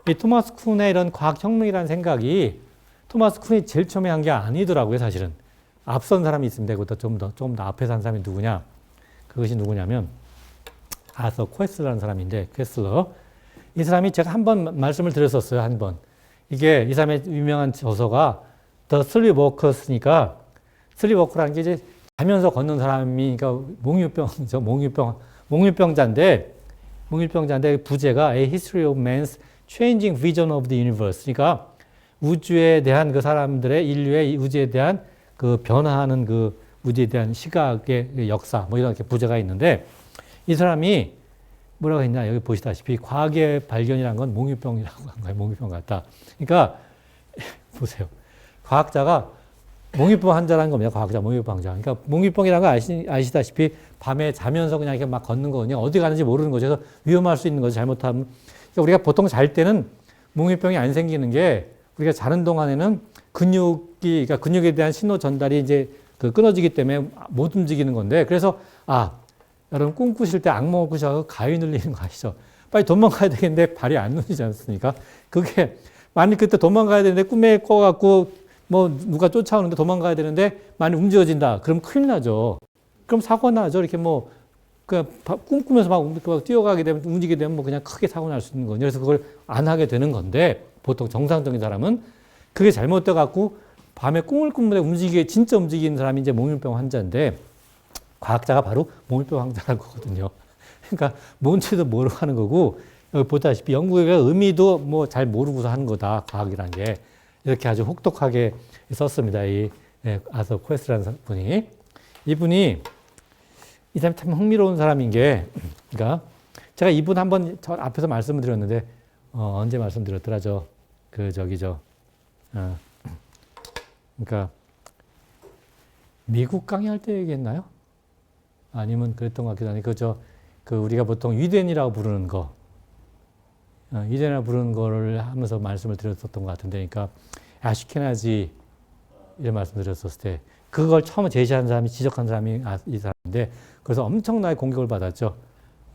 이 토마스 쿤의 이런 과학혁명이라는 생각이 토마스 쿤이 제일 처음에 한 게 아니더라고요, 사실은. 앞선 사람이 있습니다. 그보다 조금 더 앞에서 한 사람이 누구냐? 그것이 누구냐면 아서 코에슬러라는 사람인데 퀘슬러. 이 사람이 제가 한번 말씀을 드렸었어요, 한 번. 이게 이 사람의 유명한 저서가 The Sleep Walkers니까 슬립 워커라는 게 이제 자면서 걷는 사람이 그러니까 몽유병자인데 부제가 A History of Man's Changing Vision of the Universe. 그러니까 우주에 대한 그 사람들의 인류의 우주에 대한 그 변화하는 그 우주에 대한 시각의 역사 뭐 이런 부제가 있는데 이 사람이 뭐라고 했냐 여기 보시다시피 과학의 발견이란 건 몽유병이라고 한 거예요. 몽유병 같다. 그러니까 보세요. 과학자가 몽유병 환자라는 겁니다. 과학자 몽유병 환자. 그러니까 몽유병이라는 거 아시다시피 밤에 자면서 그냥 이렇게 막 걷는 거거든요. 어디 가는지 모르는 거죠. 그래서 위험할 수 있는 거죠. 잘못하면. 그러니까 우리가 보통 잘 때는 몽유병이 안 생기는 게 우리가 자는 동안에는 그러니까 근육에 대한 신호 전달이 이제 끊어지기 때문에 못 움직이는 건데 그래서 여러분 꿈꾸실 때 악몽을 꾸셔서 가위 눌리는 거 아시죠? 빨리 도망가야 되겠는데 발이 안 눌리지 않습니까? 그게 만약 그때 도망가야 되는데 꿈에 꿔갖고 뭐 누가 쫓아오는데 도망가야 되는데 많이 움직여진다. 그럼 큰일 나죠. 그럼 사고 나죠. 이렇게 뭐 꿈꾸면서 막 뛰어가게 되면 움직이게 되면 뭐 그냥 크게 사고 날 수 있는 거죠. 그래서 그걸 안 하게 되는 건데 보통 정상적인 사람은 그게 잘못돼 갖고 밤에 꿈을 꾸는데 진짜 움직이는 사람이 이제 몽유병 환자인데 과학자가 바로 몽유병 환자라는 거거든요. 그러니까 뭔지도 모르고 하는 거고 여기 보다시피 영국의 의미도 뭐 잘 모르고서 하는 거다. 과학이라는 게 이렇게 아주 혹독하게 썼습니다. 이 아서 코에스라는 분이 이분이 이 사람이 참 흥미로운 사람인 게 그러니까 제가 이분 한번 저 앞에서 말씀을 드렸는데 언제 말씀드렸더라 그러니까 미국 강의할 때 얘기했나요? 아니면 그랬던 것 같기도 하고 우리가 보통 유대인이라고 부르는 거 유대인이라고 부르는 거를 하면서 말씀을 드렸었던 것 같은데 그러니까 아시케나지 이런 말씀 드렸었을 때 그걸 처음 제시한 사람이 지적한 사람이 이 사람인데 그래서 엄청나게 공격을 받았죠.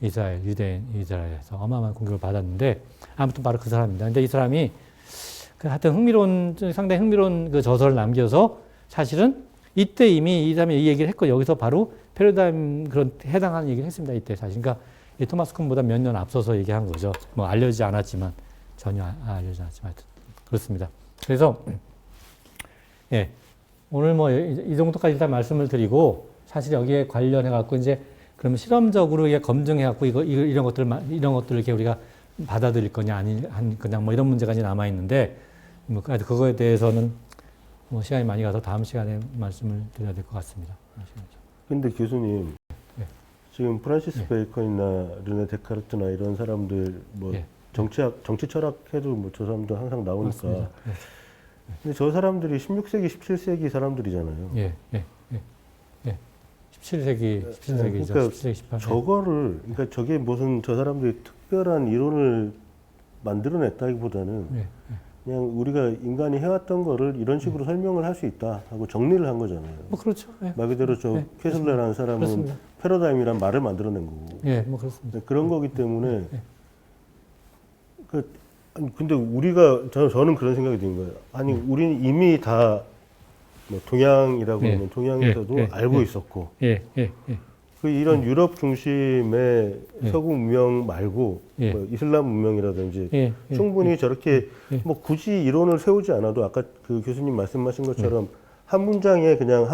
이스라엘에서 어마어마한 공격을 받았는데 아무튼 바로 그 사람입니다. 근데 이 사람이 하여튼 상당히 흥미로운 그 저서를 남겨서 사실은 이때 이미 이 사람이 이 얘기를 했고 여기서 바로 패러다임 그런 해당하는 얘기를 했습니다. 이때 사실. 그러니까 이 토마스 쿤보다 몇 년 앞서서 얘기한 거죠. 뭐 알려지지 않았지만 전혀 알려지지 않았지만 그렇습니다. 그래서 오늘 뭐 이 정도까지 일단 말씀을 드리고 사실 여기에 관련해 갖고 이제 그럼 실험적으로 검증해 갖고 이런 것들을 이렇게 우리가 받아들일 거냐 아니 그냥 뭐 이런 문제가 이제 남아 있는데 뭐 그거에 대해서는 뭐 시간이 많이 가서 다음 시간에 말씀을 드려야 될 것 같습니다. 근데 교수님 지금 프란시스 베이컨이나 르네 데카르트나 이런 사람들 뭐 정치 철학해도 뭐 저 사람들 항상 나오니까 근데 저 사람들이 16세기, 17세기 사람들이잖아요. 17세기죠. 그러니까 17세기, 18세기. 그러니까 저게 무슨 저 사람들이 특별한 이론을 만들어냈다기보다는 그냥 우리가 인간이 해왔던 거를 이런 식으로 설명을 할 수 있다 하고 정리를 한 거잖아요. 뭐 그렇죠. 예. 말 그대로 저 캐슬러라는 사람은 그렇습니다. 패러다임이란 말을 만들어낸 거고. 예, 뭐 그렇습니다. 그런 거기 때문에 아니, 근데 우리가 저는 그런 생각이 드는 거예요. 아니 우리는 이미 다 뭐 동양이라고 예. 하면 동양에서도 예. 알고 예. 있었고 예, 예, 예. 그 이런 유럽 중심의 예. 서구 문명 말고 예. 뭐 이슬람 문명이라든지 예, 예. 충분히 저렇게 예. 뭐 굳이 이론을 세우지 않아도 아까 그 교수님 말씀하신 것처럼 한 문장에 그냥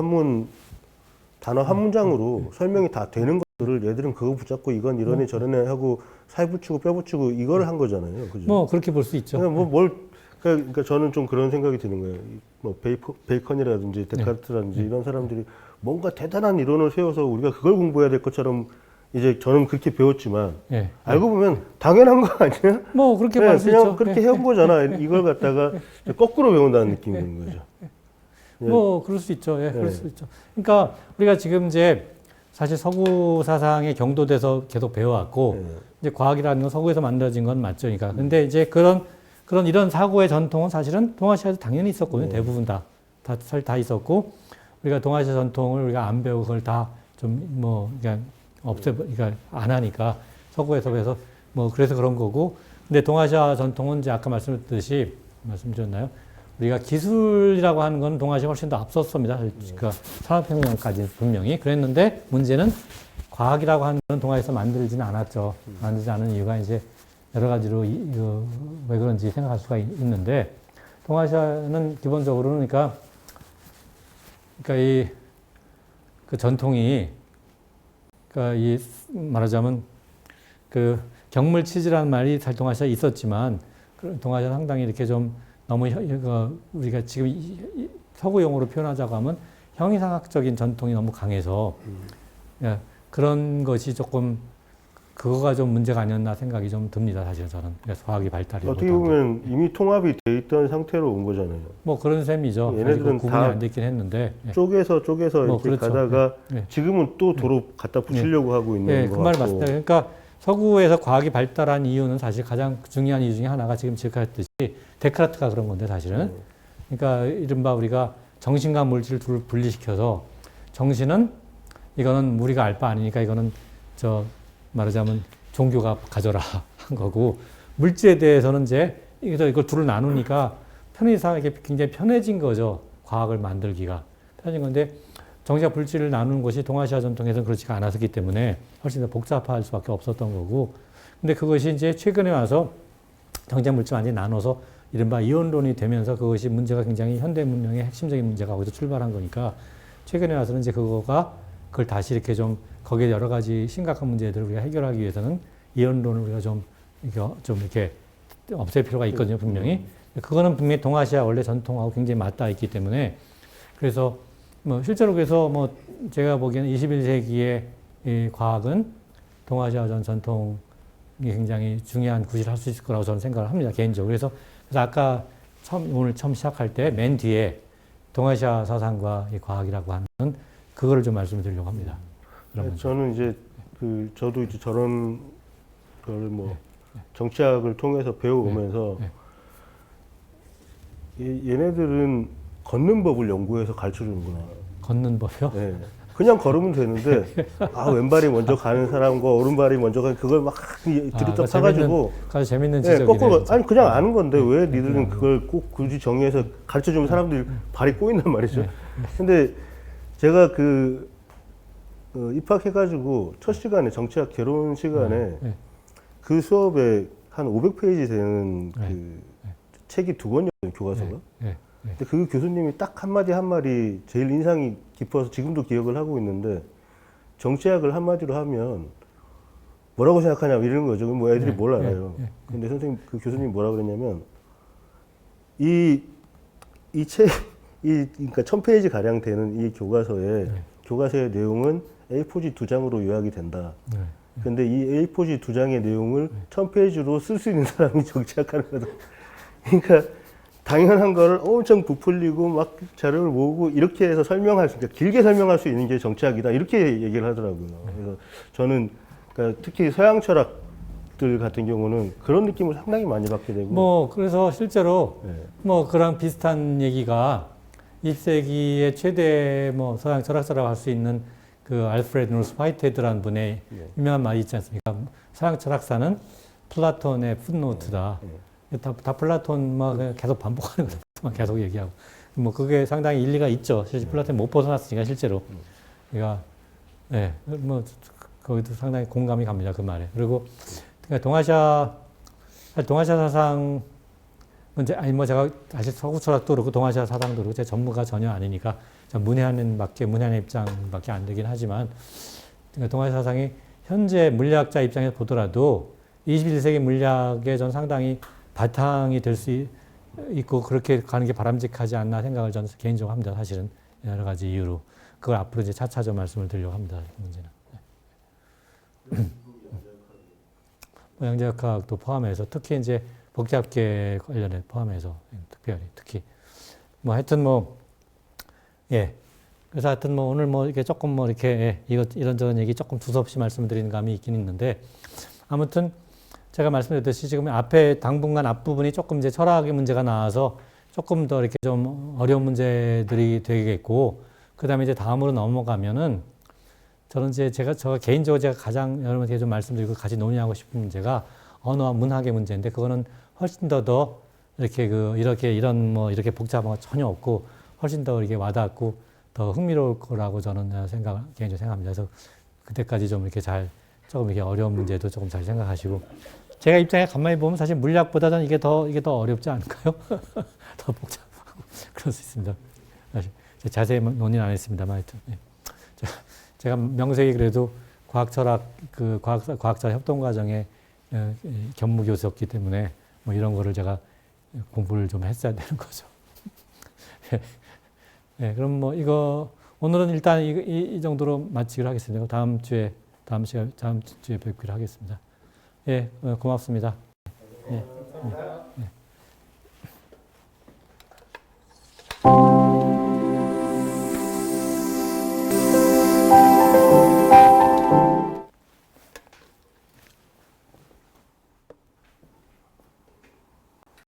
단어 한 문장으로 설명이 다 되는 것들을 얘들은 그거 붙잡고 이건 이러네 저러네 하고 살 붙이고 뼈 붙이고 이걸 한 거잖아요. 그죠? 뭐 그렇게 볼 수 있죠. 그러니까 저는 좀 그런 생각이 드는 거예요. 뭐 베이컨이라든지 데카르트라든지 이런 사람들이 뭔가 대단한 이론을 세워서 우리가 그걸 공부해야 될 것처럼 이제 저는 그렇게 배웠지만 예. 알고 보면 당연한 거 아니야? 뭐 그렇게 네, 볼 수 그냥 있죠. 그렇게 예. 해온 거잖아. 이걸 갖다가 거꾸로 배운다는 느낌이 드는 거죠. 뭐 그럴 수 있죠. 예, 그럴 예. 수 있죠. 그러니까 우리가 지금 이제 사실 서구 사상에 경도돼서 계속 배워왔고 예. 이제 과학이라는 건 서구에서 만들어진 건 맞죠. 그러니까 근데 이제 그런 이런 사고의 전통은 사실은 동아시아에도 당연히 있었거든요. 대부분 다 있었고 우리가 동아시아 전통을 우리가 안 배우고 그걸 다 좀 뭐 그냥 그러니까 안 하니까 서구에서 그래서 뭐 그래서 그런 거고 근데 동아시아 전통은 이제 아까 말씀드렸나요? 우리가 기술이라고 하는 건 동아시아가 훨씬 더 앞섰습니다. 그러니까 산업혁명까지 분명히 그랬는데 문제는 과학이라고 하는 건 동아시아에서 만들지는 않았죠. 만들지 않은 이유가 이제 여러 가지로 왜 그런지 생각할 수가 있는데 동아시아는 기본적으로는 그러니까 그 전통이 그러니까 말하자면 그 경물치즈라는 말이 사실 동아시아에 있었지만 동아시아 상당히 이렇게 좀 너무 우리가 지금 서구 용어로 표현하자고 하면 형이상학적인 전통이 너무 강해서 예, 그런 것이 조금 그거가 좀 문제가 아니었나 생각이 좀 듭니다. 사실 저는 그래서 과학이 발달이 어떻게 보면 이미 통합이 돼 있던 상태로 온 거잖아요. 뭐 그런 셈이죠. 얘네들은 구분이 다 안 됐긴 했는데 예. 쪼개서 뭐 이렇게 그렇죠. 가다가 예. 지금은 또 도로 갖다 붙이려고 하고 있는 예, 것 그 말 같고. 맞습니다. 그러니까 서구에서 과학이 발달한 이유는 사실 가장 중요한 이유 중에 하나가 지금 지적했듯이 데카르트가 그런 건데 사실은 그러니까 이른바 우리가 정신과 물질을 둘 분리시켜서 정신은 이거는 우리가 알 바 아니니까 이거는 말하자면 종교가 가져라 한 거고 물질에 대해서는 이제 이걸 둘을 나누니까 편의상에게 굉장히 편해진 거죠. 과학을 만들기가 편해진 건데 정신과 물질을 나누는 것이 동아시아 전통에서는 그렇지가 않았기 때문에 훨씬 더 복잡할 수밖에 없었던 거고 근데 그것이 이제 최근에 와서 정신과 물질 완전히 나눠서 이른바 이원론이 되면서 그것이 문제가 굉장히 현대 문명의 핵심적인 문제가 거기서 출발한 거니까 최근에 와서는 이제 그걸 다시 이렇게 좀 거기에 여러 가지 심각한 문제들을 우리가 해결하기 위해서는 이원론을 우리가 좀 이렇게 없앨 필요가 있거든요, 분명히. 그거는 분명히 동아시아 원래 전통하고 굉장히 맞닿아 있기 때문에 그래서 뭐 실제로 그래서 뭐 제가 보기에는 21세기의 이 과학은 동아시아 전통이 굉장히 중요한 구실을 할 수 있을 거라고 저는 생각을 합니다, 개인적으로. 그래서 아까 오늘 처음 시작할 때 맨 뒤에 동아시아 사상과 이 과학이라고 하는 그거를 좀 말씀을 드리려고 합니다. 저는 이제 저도 이제 저런 걸 뭐 정치학을 통해서 배워오면서 얘네들은 걷는 법을 연구해서 가르쳐 주는구나. 걷는 법이요? 네. 그냥 걸으면 되는데 왼발이 먼저 가는 사람과 오른발이 먼저 가는 그걸 막 들이떡 사가지고 아주 재밌는 네, 지적이네요. 거꾸로 아니 그냥 아는 건데 왜 니들은 그걸 꼭 굳이 정의해서 가르쳐 주면 사람들이 발이 꼬인단 말이죠. 근데 제가 입학해가지고 첫 시간에 정치학 개론 시간에 그 수업에 한 500페이지 되는 책이 2권이었거든요, 교과서가. 근데 그 교수님이 딱 한마디 제일 인상이 깊어서 지금도 기억을 하고 있는데 정치학을 한마디로 하면 뭐라고 생각하냐 이러는 거죠. 뭐 애들이 뭘 알아요. 근데 그 교수님이 뭐라고 그랬냐면 그러니까 1000페이지 가량 되는 이 교과서의 내용은 A4지 2장으로 요약이 된다. 근데 이 A4지 2장의 내용을 1000페이지로 쓸 수 있는 사람이 정치학하는 거다. 그러니까 당연한 거를 엄청 부풀리고 막 자료를 모으고 이렇게 해서 그러니까 길게 설명할 수 있는 게 정치학이다. 이렇게 얘기를 하더라고요. 그래서 저는 그러니까 특히 서양 철학 들 같은 경우는 그런 느낌을 상당히 많이 받게 되고. 뭐 그래서 실제로 네. 뭐 그런 비슷한 얘기가 20세기의 최대 뭐 서양 철학자라고 할 수 있는 그 알프레드 노스 화이트헤드라는 분의 네. 유명한 말이 있지 않습니까? 서양 철학사는 플라톤의 풋노트다. 네. 다 플라톤 막 계속 반복하는 거다. 계속 얘기하고. 뭐 그게 상당히 일리가 있죠. 실제 플라톤이 못 벗어났으니까 실제로. 그러니까 네, 뭐 거기도 상당히 공감이 갑니다. 그 말에. 그리고 그러니까 동아시아 사상 문제 아니 뭐 제가 사실 서구 철학도 그렇고 동아시아 사상도 그렇고 제 전무가 전혀 아니니까 문해하는 입장밖에 안 되긴 하지만 그러니까 동아시아 사상이 현재 물리학자 입장에서 보더라도 21세기 물리학에 전 상당히 바탕이 될 수 있고 그렇게 가는 게 바람직하지 않나 생각을 저는 개인적으로 합니다. 사실은 여러 가지 이유로 그걸 앞으로 이제 차차 좀 말씀을 드리려고 합니다. 이 문제는. 뭐 양자역학도 포함해서 특히 이제 복잡계 관련해 포함해서 특히 뭐 하여튼 뭐 예. 그래서 하여튼 뭐 오늘 뭐 이렇게 조금 뭐 이렇게 예, 이런저런 얘기 조금 두서없이 말씀드리는 감이 있긴 있는데 아무튼 제가 말씀드렸듯이 지금 앞에 당분간 앞부분이 조금 이제 철학의 문제가 나와서 조금 더 이렇게 좀 어려운 문제들이 되겠고 그다음에 이제 다음으로 넘어가면은 저는 이제 제가 개인적으로 제가 가장 여러분께 좀 말씀드리고 같이 논의하고 싶은 문제가 언어와 문학의 문제인데 그거는 훨씬 더 이렇게 이렇게 복잡한 거 전혀 없고 훨씬 더 이렇게 와닿고 더 흥미로울 거라고 저는 개인적으로 생각합니다. 그래서 그때까지 좀 이렇게 조금 이렇게 어려운 문제도 조금 잘 생각하시고 제가 입장에 가만히 보면 사실 물리학보다는 이게 더 어렵지 않을까요? 더 복잡하고 그럴 수 있습니다. 사실 자세히 논의는 안 했습니다만 하여튼 예. 제가 명색이 그래도 과학자 협동 과정의 겸무 교수였기 때문에 뭐 이런 거를 제가 공부를 좀 했어야 되는 거죠. 예, 그럼 뭐 오늘은 일단 이 정도로 마치기로 하겠습니다. 다음 주에 뵙기로 하겠습니다. 예, 고맙습니다. 예, 예, 예.